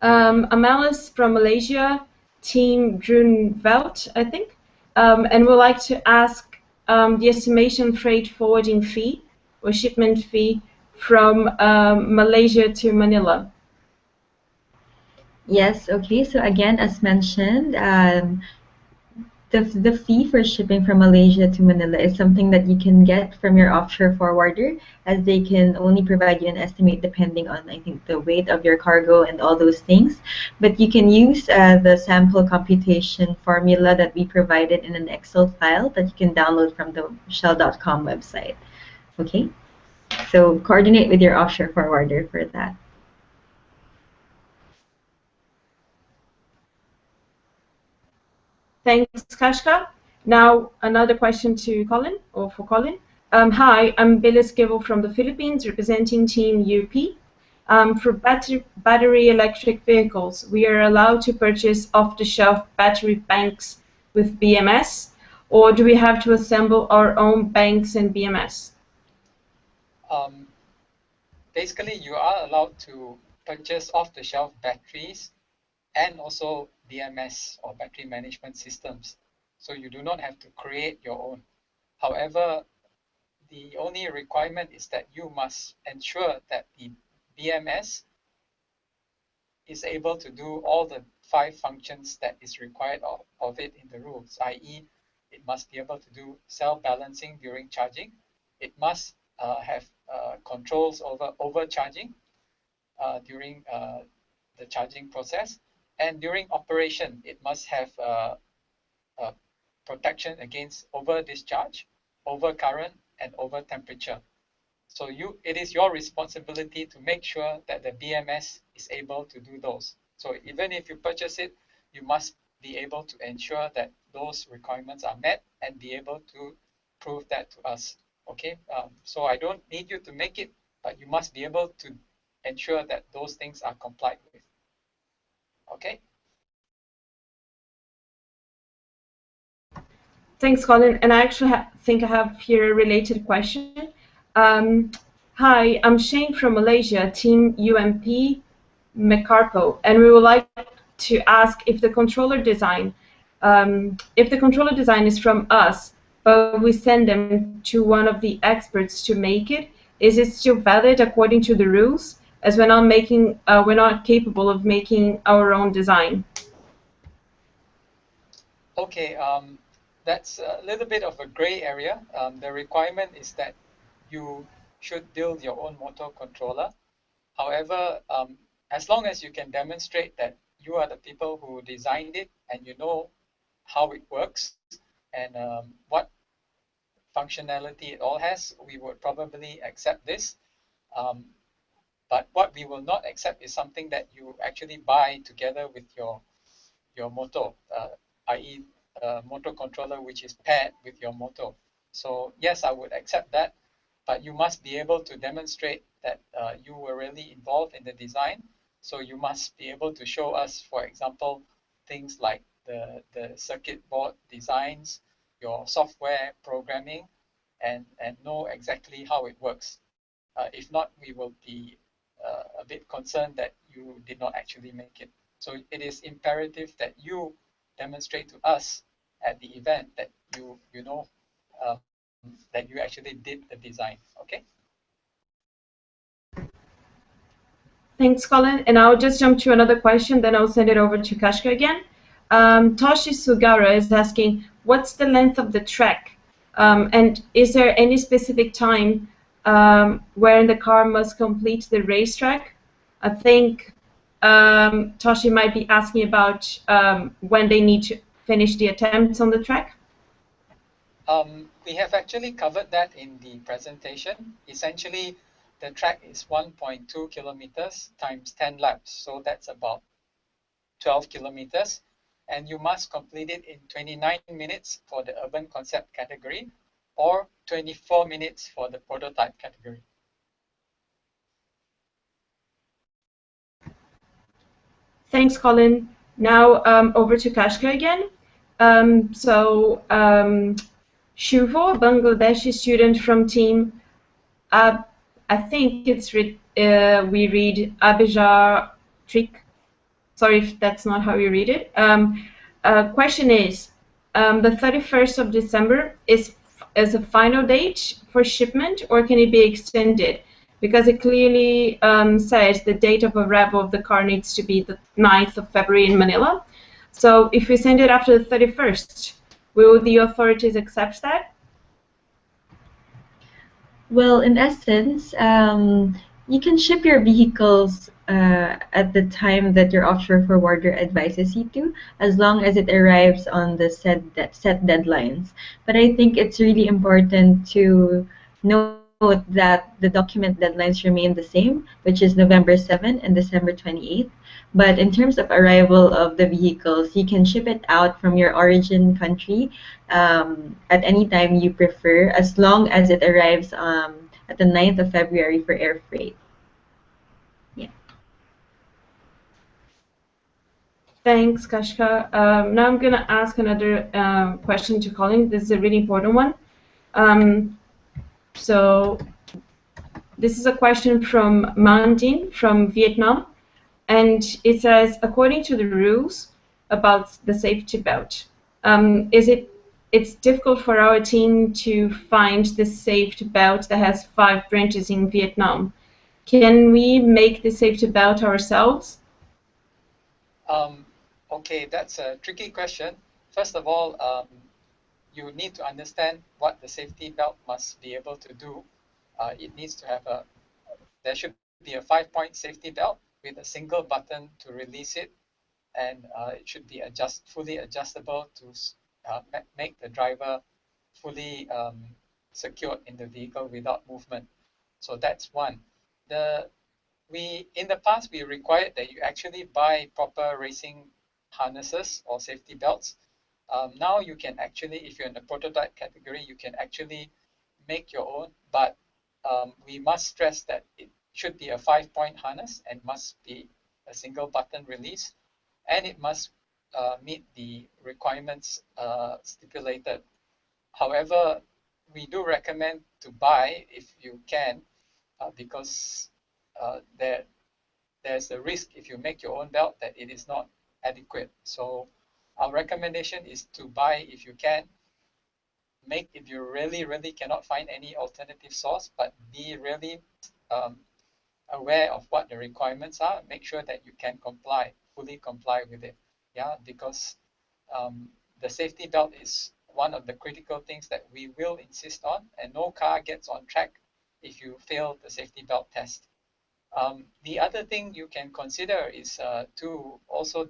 Amalis from Malaysia, Team Drunvelt, I think, and would like to ask the estimation freight forwarding fee or shipment fee from Malaysia to Manila. Yes, okay. So again, as mentioned, the fee for shipping from Malaysia to Manila is something that you can get from your offshore forwarder, as they can only provide you an estimate depending on, I think, the weight of your cargo and all those things. But you can use the sample computation formula that we provided in an Excel file that you can download from the shell.com website. Okay? So coordinate with your offshore forwarder for that. Thanks, Kashka. Now another question to Colin, or for Colin. Hi, I'm Bilis Givel from the Philippines, representing Team UP. For battery electric vehicles, we are allowed to purchase off-the-shelf battery banks with BMS, or do we have to assemble our own banks and BMS? Basically, you are allowed to purchase off-the-shelf batteries and also BMS or battery management systems. so you do not have to create your own. However, the only requirement is that you must ensure that the BMS is able to do all the 5 functions that is required of it in the rules, i.e. it must be able to do self-balancing during charging. It must have controls over overcharging during the charging process. And during operation, it must have protection against over discharge, over current, and over temperature. So it is your responsibility to make sure that the BMS is able to do those. So even if you purchase it, you must be able to ensure that those requirements are met and be able to prove that to us. Okay, so I don't need you to make it, but you must be able to ensure that those things are complied with. Okay. Thanks, Colin. And I actually think I have here a related question. Hi, I'm Shane from Malaysia, Team UMP Mecarpo, and we would like to ask if the controller design is from us, but we send them to one of the experts to make it, is it still valid according to the rules, as we're not capable of making our own design? Okay, that's a little bit of a gray area. The requirement is that you should build your own motor controller. However, as long as you can demonstrate that you are the people who designed it and you know how it works and what functionality it all has, we would probably accept this. But what we will not accept is something that you actually buy together with your motor, i.e. motor controller which is paired with your motor. So yes, I would accept that, but you must be able to demonstrate that you were really involved in the design. So you must be able to show us, for example, things like the circuit board designs, your software programming, and know exactly how it works. If not, we will be a bit concerned that you did not actually make it. So it is imperative that you demonstrate to us at the event that you know that you actually did the design. Okay. Thanks, Colin. And I'll just jump to another question, then I'll send it over to Kashka again. Toshi Sugara is asking, what's the length of the trek? And is there any specific time where the car must complete the racetrack? I think Toshi might be asking about when they need to finish the attempts on the track. We have actually covered that in the presentation. Essentially, the track is 1.2 kilometers times 10 laps. So that's about 12 kilometers. And you must complete it in 29 minutes for the urban concept category or 24 minutes for the prototype category. Thanks, Colin. Now over to Kashka again. Shuvo, a Bangladeshi student from team, I think it's we read Abijar Trick. Sorry if that's not how you read it. Question is, the 31st of December is a final date for shipment, or can it be extended? Because it clearly says the date of arrival of the car needs to be the 9th of February in Manila. So if we send it after the 31st, will the authorities accept that? Well, in essence, you can ship your vehicles at the time that your offshore forwarder advises you to, as long as it arrives on the set deadlines. But I think it's really important to note that the document deadlines remain the same, which is November 7 and December 28th. But in terms of arrival of the vehicles, you can ship it out from your origin country at any time you prefer, as long as it arrives at the 9th of February for air freight. Yeah. Thanks, Kashka. Now I'm going to ask another question to Colin. This is a really important one. So this is a question from Mandin from Vietnam. And it says, according to the rules about the safety belt, is it it's difficult for our team to find the safety belt that has 5 branches in Vietnam. Can we make the safety belt ourselves? Okay, that's a tricky question. First of all, you need to understand what the safety belt must be able to do. It needs to have there should be a 5-point safety belt with a single button to release it, and it should be fully adjustable to make the driver fully secured in the vehicle without movement. So that's one. In the past, we required that you actually buy proper racing harnesses or safety belts. Now you can actually, if you're in the prototype category, you can actually make your own, but we must stress that it should be a 5-point harness and must be a single button release, and it must meet the requirements stipulated. However, we do recommend to buy if you can, because there's a risk if you make your own belt that it is not adequate. So our recommendation is to buy if you can. Make if you really cannot find any alternative source, but be really aware of what the requirements are. Make sure that you can fully comply with it. Yeah, because the safety belt is one of the critical things that we will insist on, and no car gets on track if you fail the safety belt test. The other thing you can consider is to also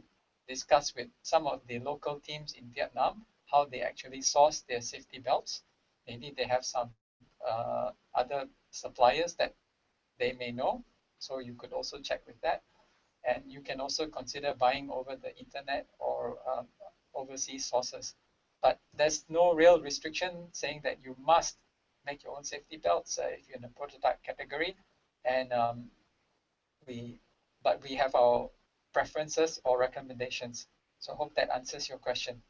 discuss with some of the local teams in Vietnam how they actually source their safety belts. Maybe they have some other suppliers that they may know, so you could also check with that. And you can also consider buying over the internet or overseas sources. But there's no real restriction saying that you must make your own safety belts if you're in a prototype category. And but we have our preferences or recommendations. So I hope that answers your question.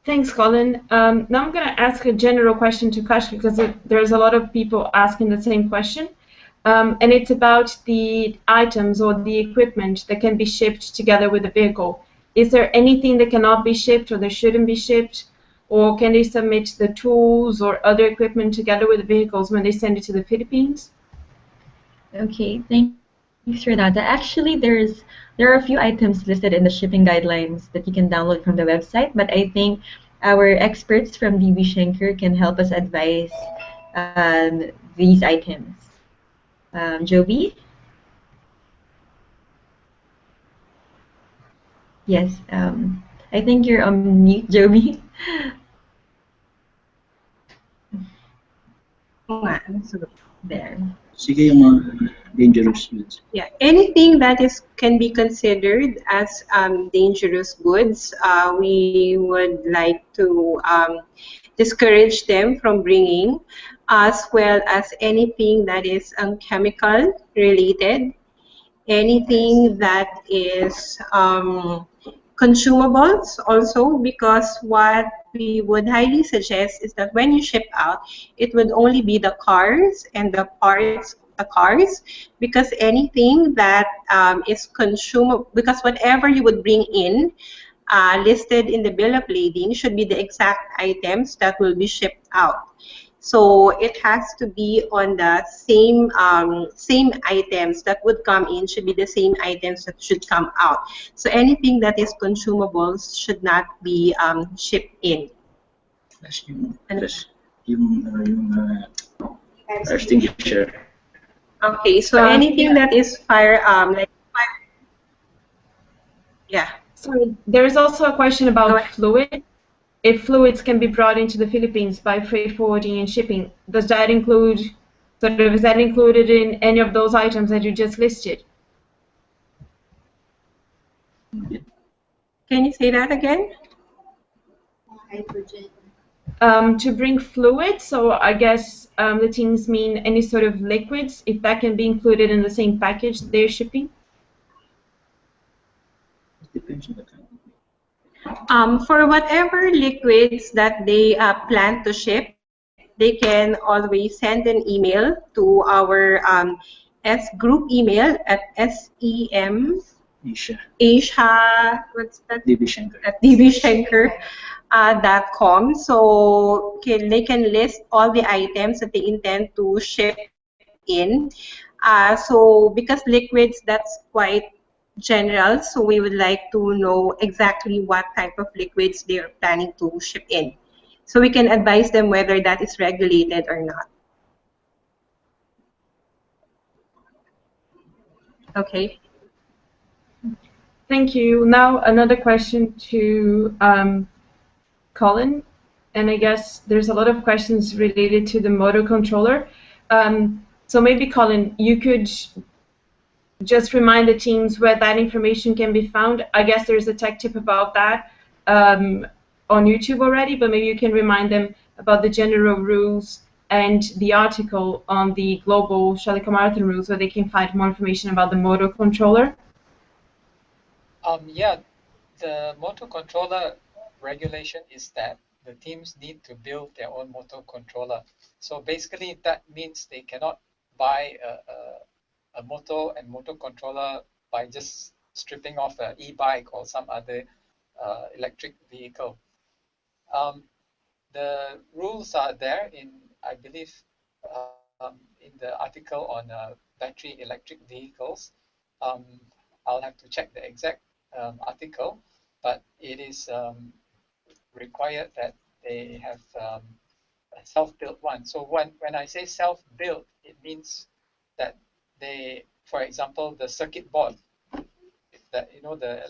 Thanks, Colin. Now I'm going to ask a general question to Kash because there's a lot of people asking the same question. And it's about the items or the equipment that can be shipped together with the vehicle. Is there anything that cannot be shipped or that shouldn't be shipped? Or can they submit the tools or other equipment together with the vehicles when they send it to the Philippines? Okay, thanks for that. Actually, there are a few items listed in the shipping guidelines that you can download from the website, but I think our experts from DB Schenker can help us advise these items. Joby? Yes, I think you're on mute, Joby. There. Sige yung mga dangerous goods. Yeah, anything that can be considered as dangerous goods, we would like to discourage them from bringing, as well as anything that is chemical related, anything that is consumables also, because what we would highly suggest is that when you ship out, it would only be the cars and the parts of the cars, because anything that is consumable, because whatever you would bring in listed in the bill of lading should be the exact items that will be shipped out. So it has to be on the same items that would come in should be the same items that should come out. So anything that is consumables should not be shipped in. Plus yung fire extinguisher. Okay, so anything that is yeah. Sorry, there is also a question about fluid. If fluids can be brought into the Philippines by freight forwarding and shipping, does that include, is that included in any of those items that you just listed? Can you say that again? Hydrogen. To bring fluid, so I guess the things mean any sort of liquids, if that can be included in the same package they're shipping? It depends on the kind. For whatever liquids that they plan to ship, they can always send an email to our group email at sem Asia. Asia, what's that? DB Shankar. At dbshankar.com. So they can list all the items that they intend to ship in. So because liquids, that's quite general, so we would like to know exactly what type of liquids they are planning to ship in, so we can advise them whether that is regulated or not. Okay. Thank you. Now another question to Colin, and I guess there's a lot of questions related to the motor controller. So maybe Colin, you could just remind the teams where that information can be found. I guess there's a tech tip about that on YouTube already, but maybe you can remind them about the general rules and the article on the global Shell Eco Marathon rules where they can find more information about the motor controller. Yeah, the motor controller regulation is that the teams need to build their own motor controller. So basically that means they cannot buy a motor and motor controller by just stripping off an e-bike or some other electric vehicle. The rules are there in, I believe, in the article on battery electric vehicles. I'll have to check the exact article, but it is required that they have a self-built one. So when I say self-built, it means that they, for example, the circuit board, that the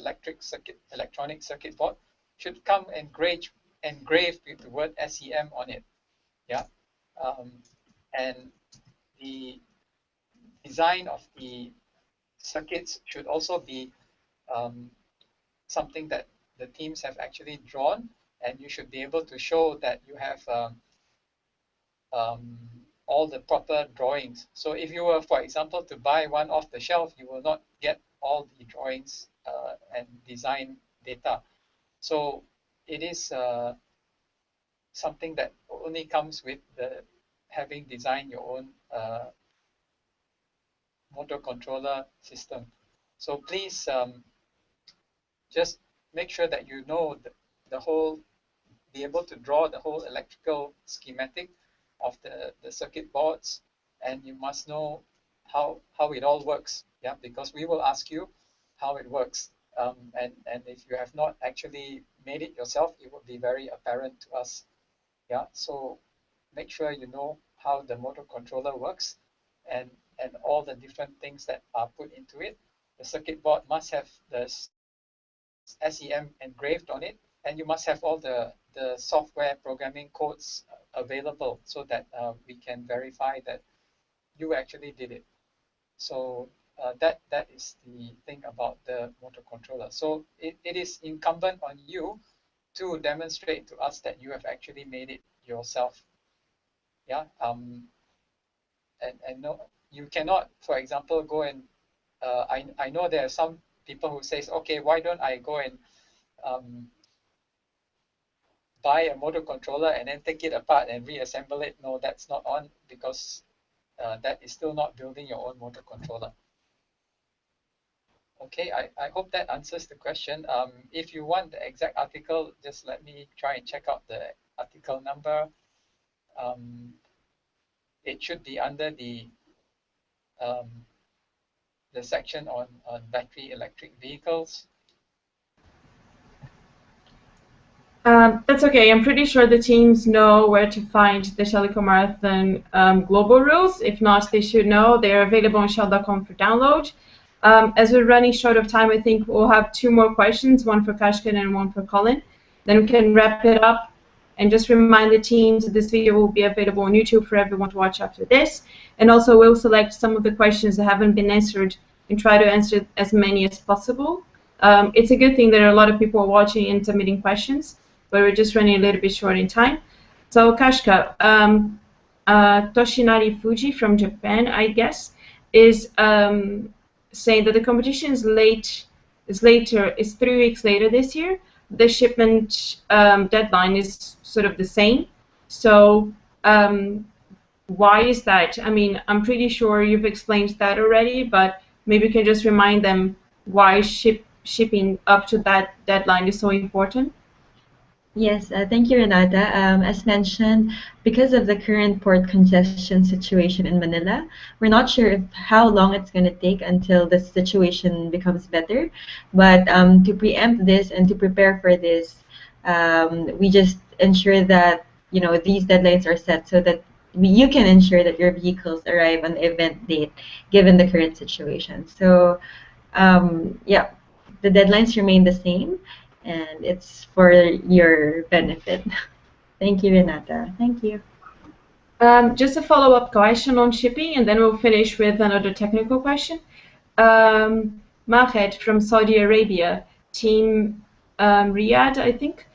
electronic circuit board should come engraved with the word SEM on it. Yeah, and the design of the circuits should also be something that the teams have actually drawn, and you should be able to show that you have all the proper drawings. So if you were, for example, to buy one off the shelf, you will not get all the drawings and design data. So it is something that only comes with the having designed your own motor controller system. So please just make sure that you know the whole, be able to draw the whole electrical schematic of the circuit boards, and you must know how it all works. Yeah, because we will ask you how it works, and if you have not actually made it yourself, it will be very apparent to us. Yeah, so make sure you know how the motor controller works, and all the different things that are put into it. The circuit board must have the SEM engraved on it, and you must have all the software programming codes available so that we can verify that you actually did it. So that is the thing about the motor controller. So it is incumbent on you to demonstrate to us that you have actually made it yourself. Yeah, and no, you cannot, for example, go and I know there are some people who says, okay, why don't I go and buy a motor controller and then take it apart and reassemble it. No, that's not on, because that is still not building your own motor controller. Okay, I hope that answers the question. If you want the exact article, just let me try and check out the article number. It should be under the section on battery electric vehicles. That's okay. I'm pretty sure the teams know where to find the Shell Eco Marathon global rules. If not, they should know. They're available on shell.com for download. As we're running short of time, I think we'll have 2 more questions, one for Kashka and one for Colin. Then we can wrap it up. And just remind the teams that this video will be available on YouTube for everyone to watch after this. And also we'll select some of the questions that haven't been answered and try to answer as many as possible. It's a good thing that a lot of people are watching and submitting questions, but we're just running a little bit short in time. So Kashka, Toshinari Fuji from Japan, I guess, is saying that the competition is 3 weeks later this year. The shipment deadline is sort of the same. So why is that? I mean, I'm pretty sure you've explained that already, but maybe you can just remind them why shipping up to that deadline is so important? Yes, thank you, Renata. As mentioned, because of the current port congestion situation in Manila, we're not sure how long it's going to take until the situation becomes better. But to preempt this and to prepare for this, we just ensure that these deadlines are set so that you can ensure that your vehicles arrive on the event date, given the current situation. So, yeah, the deadlines remain the same and it's for your benefit. Thank you, Renata. Thank you. Just a follow-up question on shipping, and then we'll finish with another technical question. Mahed from Saudi Arabia, Team Riyadh, I think,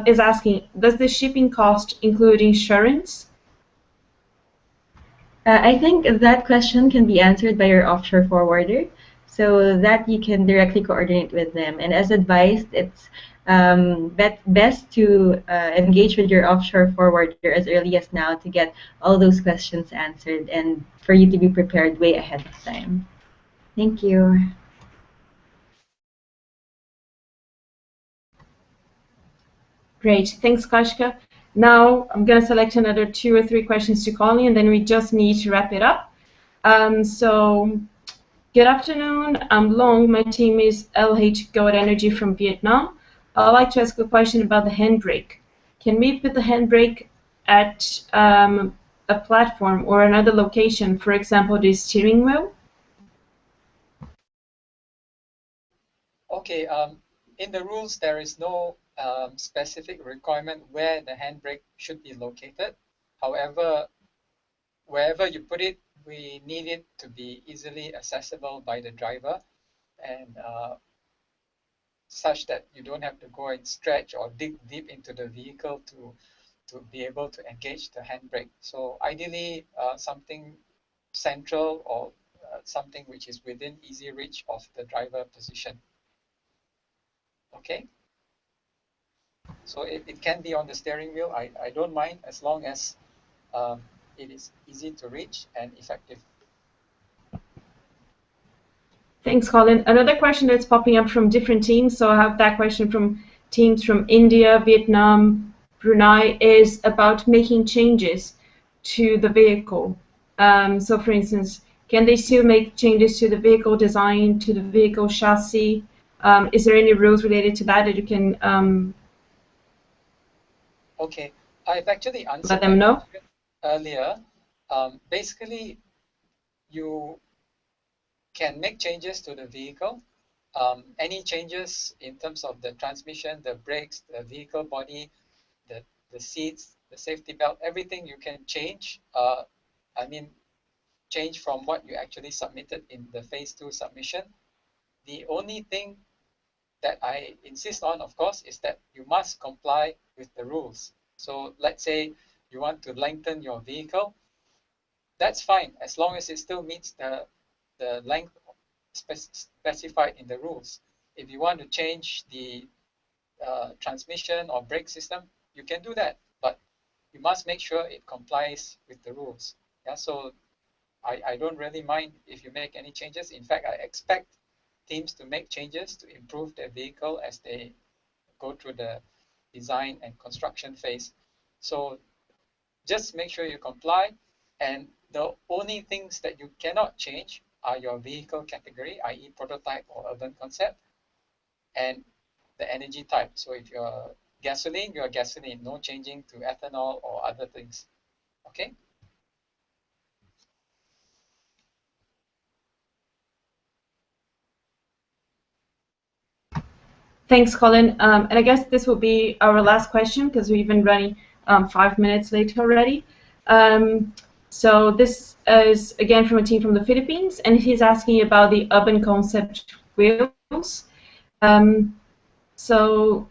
is asking, does the shipping cost include insurance? I think that question can be answered by your offshore forwarder so that you can directly coordinate with them. And as advised, it's best to engage with your offshore forwarder as early as now to get all those questions answered and for you to be prepared way ahead of time. Thank you. Great, thanks, Kashka. Now I'm going to select another 2 or 3 questions to call in, and then we just need to wrap it up. So, good afternoon. I'm Long. My team is LH Goat Energy from Vietnam. I'd like to ask a question about the handbrake. Can we put the handbrake at a platform or another location, for example, the steering wheel? Okay, in the rules, there is no specific requirement where the handbrake should be located. However, wherever you put it, we need it to be easily accessible by the driver and such that you don't have to go and stretch or dig deep into the vehicle to be able to engage the handbrake. So ideally, something central or something which is within easy reach of the driver position. Okay. So it can be on the steering wheel. I don't mind as long as it is easy to reach and effective. Thanks, Colin. Another question that's popping up from different teams, so I have that question from teams from India, Vietnam, Brunei, is about making changes to the vehicle. So for instance, can they still make changes to the vehicle design, to the vehicle chassis? Is there any rules related to that that you can Okay, I've actually answered let them know? earlier. Basically, you can make changes to the vehicle. Any changes in terms of the transmission, the brakes, the vehicle body, the seats, the safety belt, everything you can change. I mean, change from what you actually submitted in the phase 2 submission. The only thing that I insist on, of course, is that you must comply with the rules. So let's say you want to lengthen your vehicle, that's fine as long as it still meets the length specified in the rules. If you want to change the transmission or brake system, you can do that, but you must make sure it complies with the rules. Yeah, so I don't really mind if you make any changes. In fact, I expect teams to make changes to improve their vehicle as they go through the design and construction phase. So just make sure you comply, and the only things that you cannot change are your vehicle category, i.e. prototype or urban concept, and the energy type. So if you're gasoline, no changing to ethanol or other things. Okay. Thanks, Colin. And I guess this will be our last question because we've been running 5 minutes late already. So this is again from a team from the Philippines, and he's asking about the urban concept wheels. So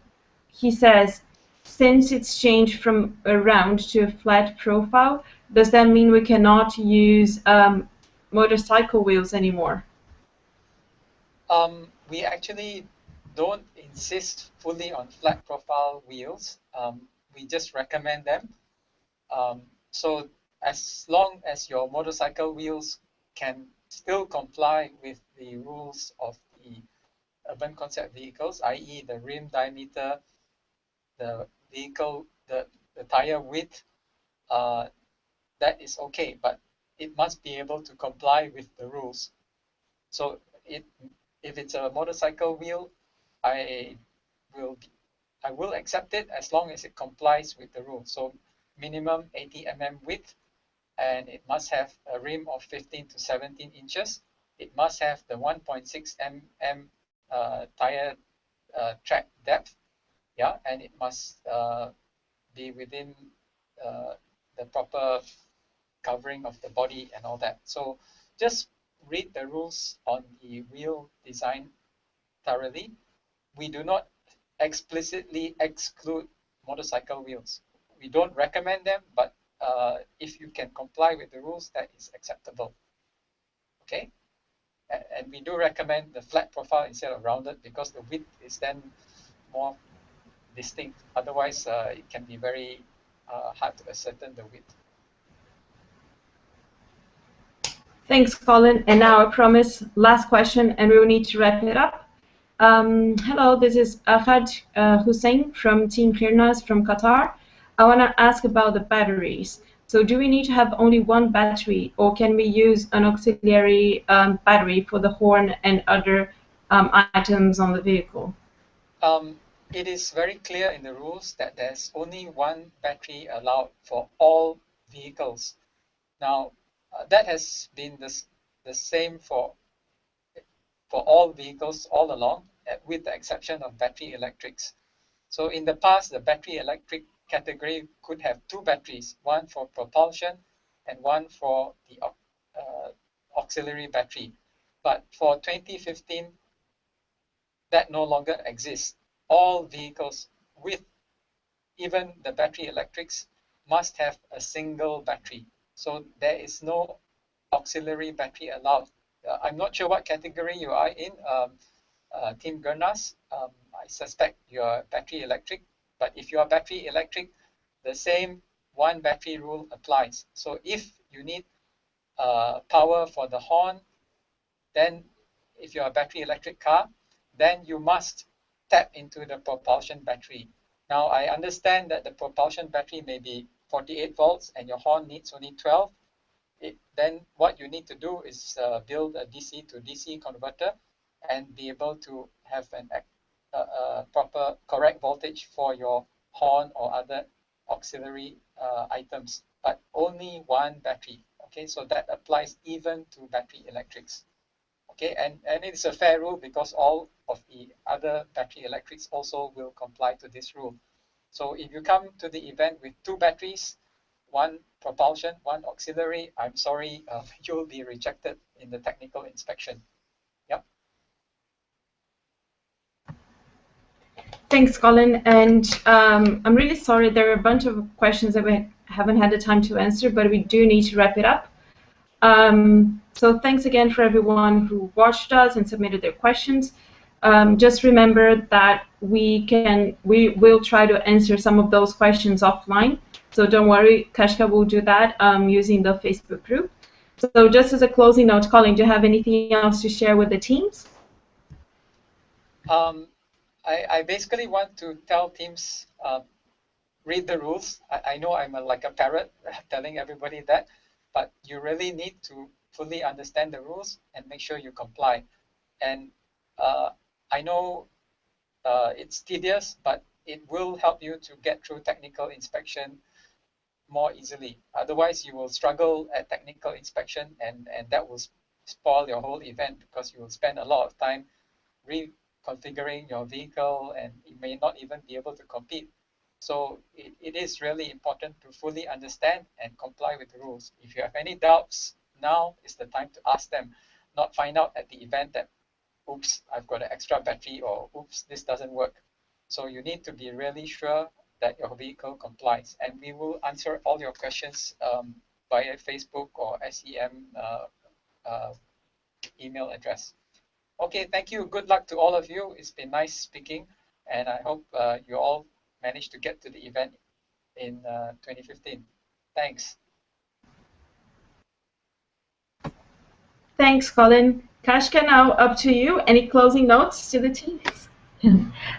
he says, since it's changed from a round to a flat profile, does that mean we cannot use motorcycle wheels anymore? We actually don't insist fully on flat profile wheels. We just recommend them. So as long as your motorcycle wheels can still comply with the rules of the urban concept vehicles, i.e. the rim diameter, the vehicle, the tire width, that is okay, but it must be able to comply with the rules. So if it's a motorcycle wheel, I will accept it as long as it complies with the rules. So minimum 80 mm width, and it must have a rim of 15 to 17 inches. It must have the 1.6 mm tire track depth, yeah, and it must be within the proper covering of the body and all that. So just read the rules on the wheel design thoroughly. We do not explicitly exclude motorcycle wheels. We don't recommend them, but if you can comply with the rules, that is acceptable. Okay, and we do recommend the flat profile instead of rounded because the width is then more distinct. Otherwise, it can be very hard to ascertain the width. Thanks, Colin. And now I promise last question, and we will need to wrap it up. Hello, this is Ahad Hussein from Team Kirnas from Qatar. I want to ask about the batteries. So do we need to have only one battery, or can we use an auxiliary battery for the horn and other items on the vehicle? It is very clear in the rules that there's only one battery allowed for all vehicles. Now, that has been the same for all vehicles all along, with the exception of battery electrics. So in the past, the battery electric category could have two batteries, one for propulsion and one for the auxiliary battery. But for 2015, that no longer exists. All vehicles with even the battery electrics must have a single battery. So there is no auxiliary battery allowed. I'm not sure what category you are in, Team Gurnas. I suspect you're battery electric, but if you are battery electric, the same one battery rule applies. So if you need power for the horn, then if you're a battery electric car, then you must tap into the propulsion battery. Now, I understand that the propulsion battery may be 48 volts and your horn needs only 12. Then what you need to do is build a DC to DC converter and be able to have a proper correct voltage for your horn or other auxiliary items, but only one battery. Okay, so that applies even to battery electrics. Okay, and it's a fair rule because all of the other battery electrics also will comply to this rule. So if you come to the event with two batteries, one propulsion, one auxiliary, I'm sorry, you'll be rejected in the technical inspection. Yep. Thanks, Colin. And I'm really sorry, there are a bunch of questions that we haven't had the time to answer, but we do need to wrap it up. So thanks again for everyone who watched us and submitted their questions. Just remember that we will try to answer some of those questions offline. So don't worry, Kashka will do that using the Facebook group. So just as a closing note, Colin, do you have anything else to share with the teams? I basically want to tell teams, read the rules. I know I'm like a parrot telling everybody that, but you really need to fully understand the rules and make sure you comply. And I know it's tedious, but it will help you to get through technical inspection more easily. Otherwise, you will struggle at technical inspection, and that will spoil your whole event because you will spend a lot of time reconfiguring your vehicle, and you may not even be able to compete. So it is really important to fully understand and comply with the rules. If you have any doubts, now is the time to ask them, not find out at the event that, oops, I've got an extra battery, or oops, this doesn't work. So you need to be really sure that your vehicle complies, and we will answer all your questions via Facebook or SEM email address. Okay, thank you. Good luck to all of you. It's been nice speaking, and I hope you all managed to get to the event in 2015. Thanks. Thanks, Colin. Kashka, now up to you. Any closing notes to the team?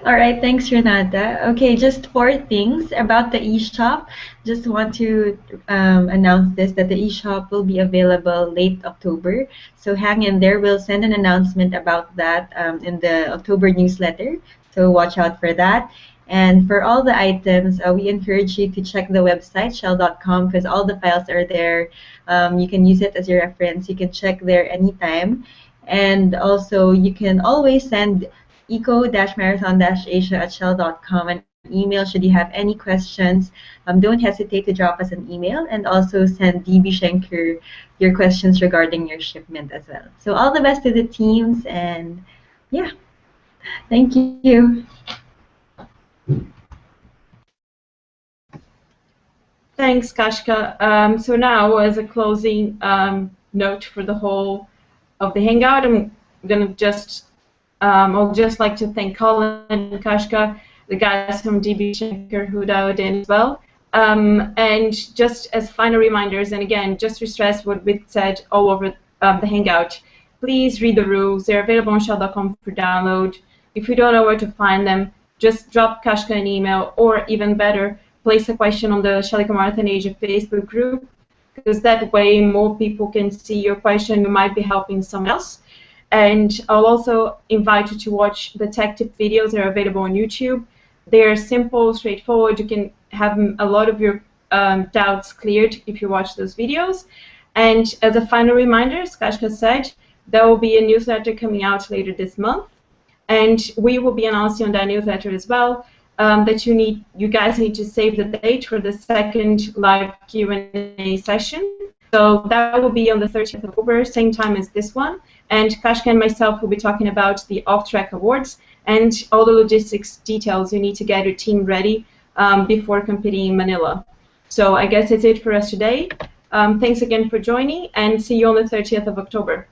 All right, thanks, Renata. Okay, just 4 things about the eShop. Just want to announce this, that the eShop will be available late October. So hang in there. We'll send an announcement about that in the October newsletter. So watch out for that. And for all the items, we encourage you to check the website, shell.com, because all the files are there. You can use it as your reference. You can check there anytime. And also, you can always send eco-marathon-asia@shell.com an email should you have any questions. Don't hesitate to drop us an email, and also send DB Schenker your questions regarding your shipment as well. So all the best to the teams, and yeah, thank you. Thanks, Kashka. So now, as a closing note for the whole of the Hangout, I'm going to just I'll just like to thank Colin and Kashka, the guys from DB Schenker who dialed in as well. And just as final reminders, and again, just to stress what we said all over the Hangout, please read the rules. They're available on shell.com for download. If you don't know where to find them, just drop Kashka an email, or even better, place a question on the Shell Marathon Asia Facebook group, because that way more people can see your question. You might be helping someone else. And I'll also invite you to watch the tech tip videos that are available on YouTube. They're simple, straightforward. You can have a lot of your doubts cleared if you watch those videos. And as a final reminder, as Kashka said, there will be a newsletter coming out later this month. And we will be announcing on that newsletter as well that you guys need to save the date for the second live Q&A session. So that will be on the 30th of October, same time as this one. And Kashka and myself will be talking about the off-track awards and all the logistics details you need to get your team ready before competing in Manila. So I guess that's it for us today. Thanks again for joining, and see you on the 30th of October.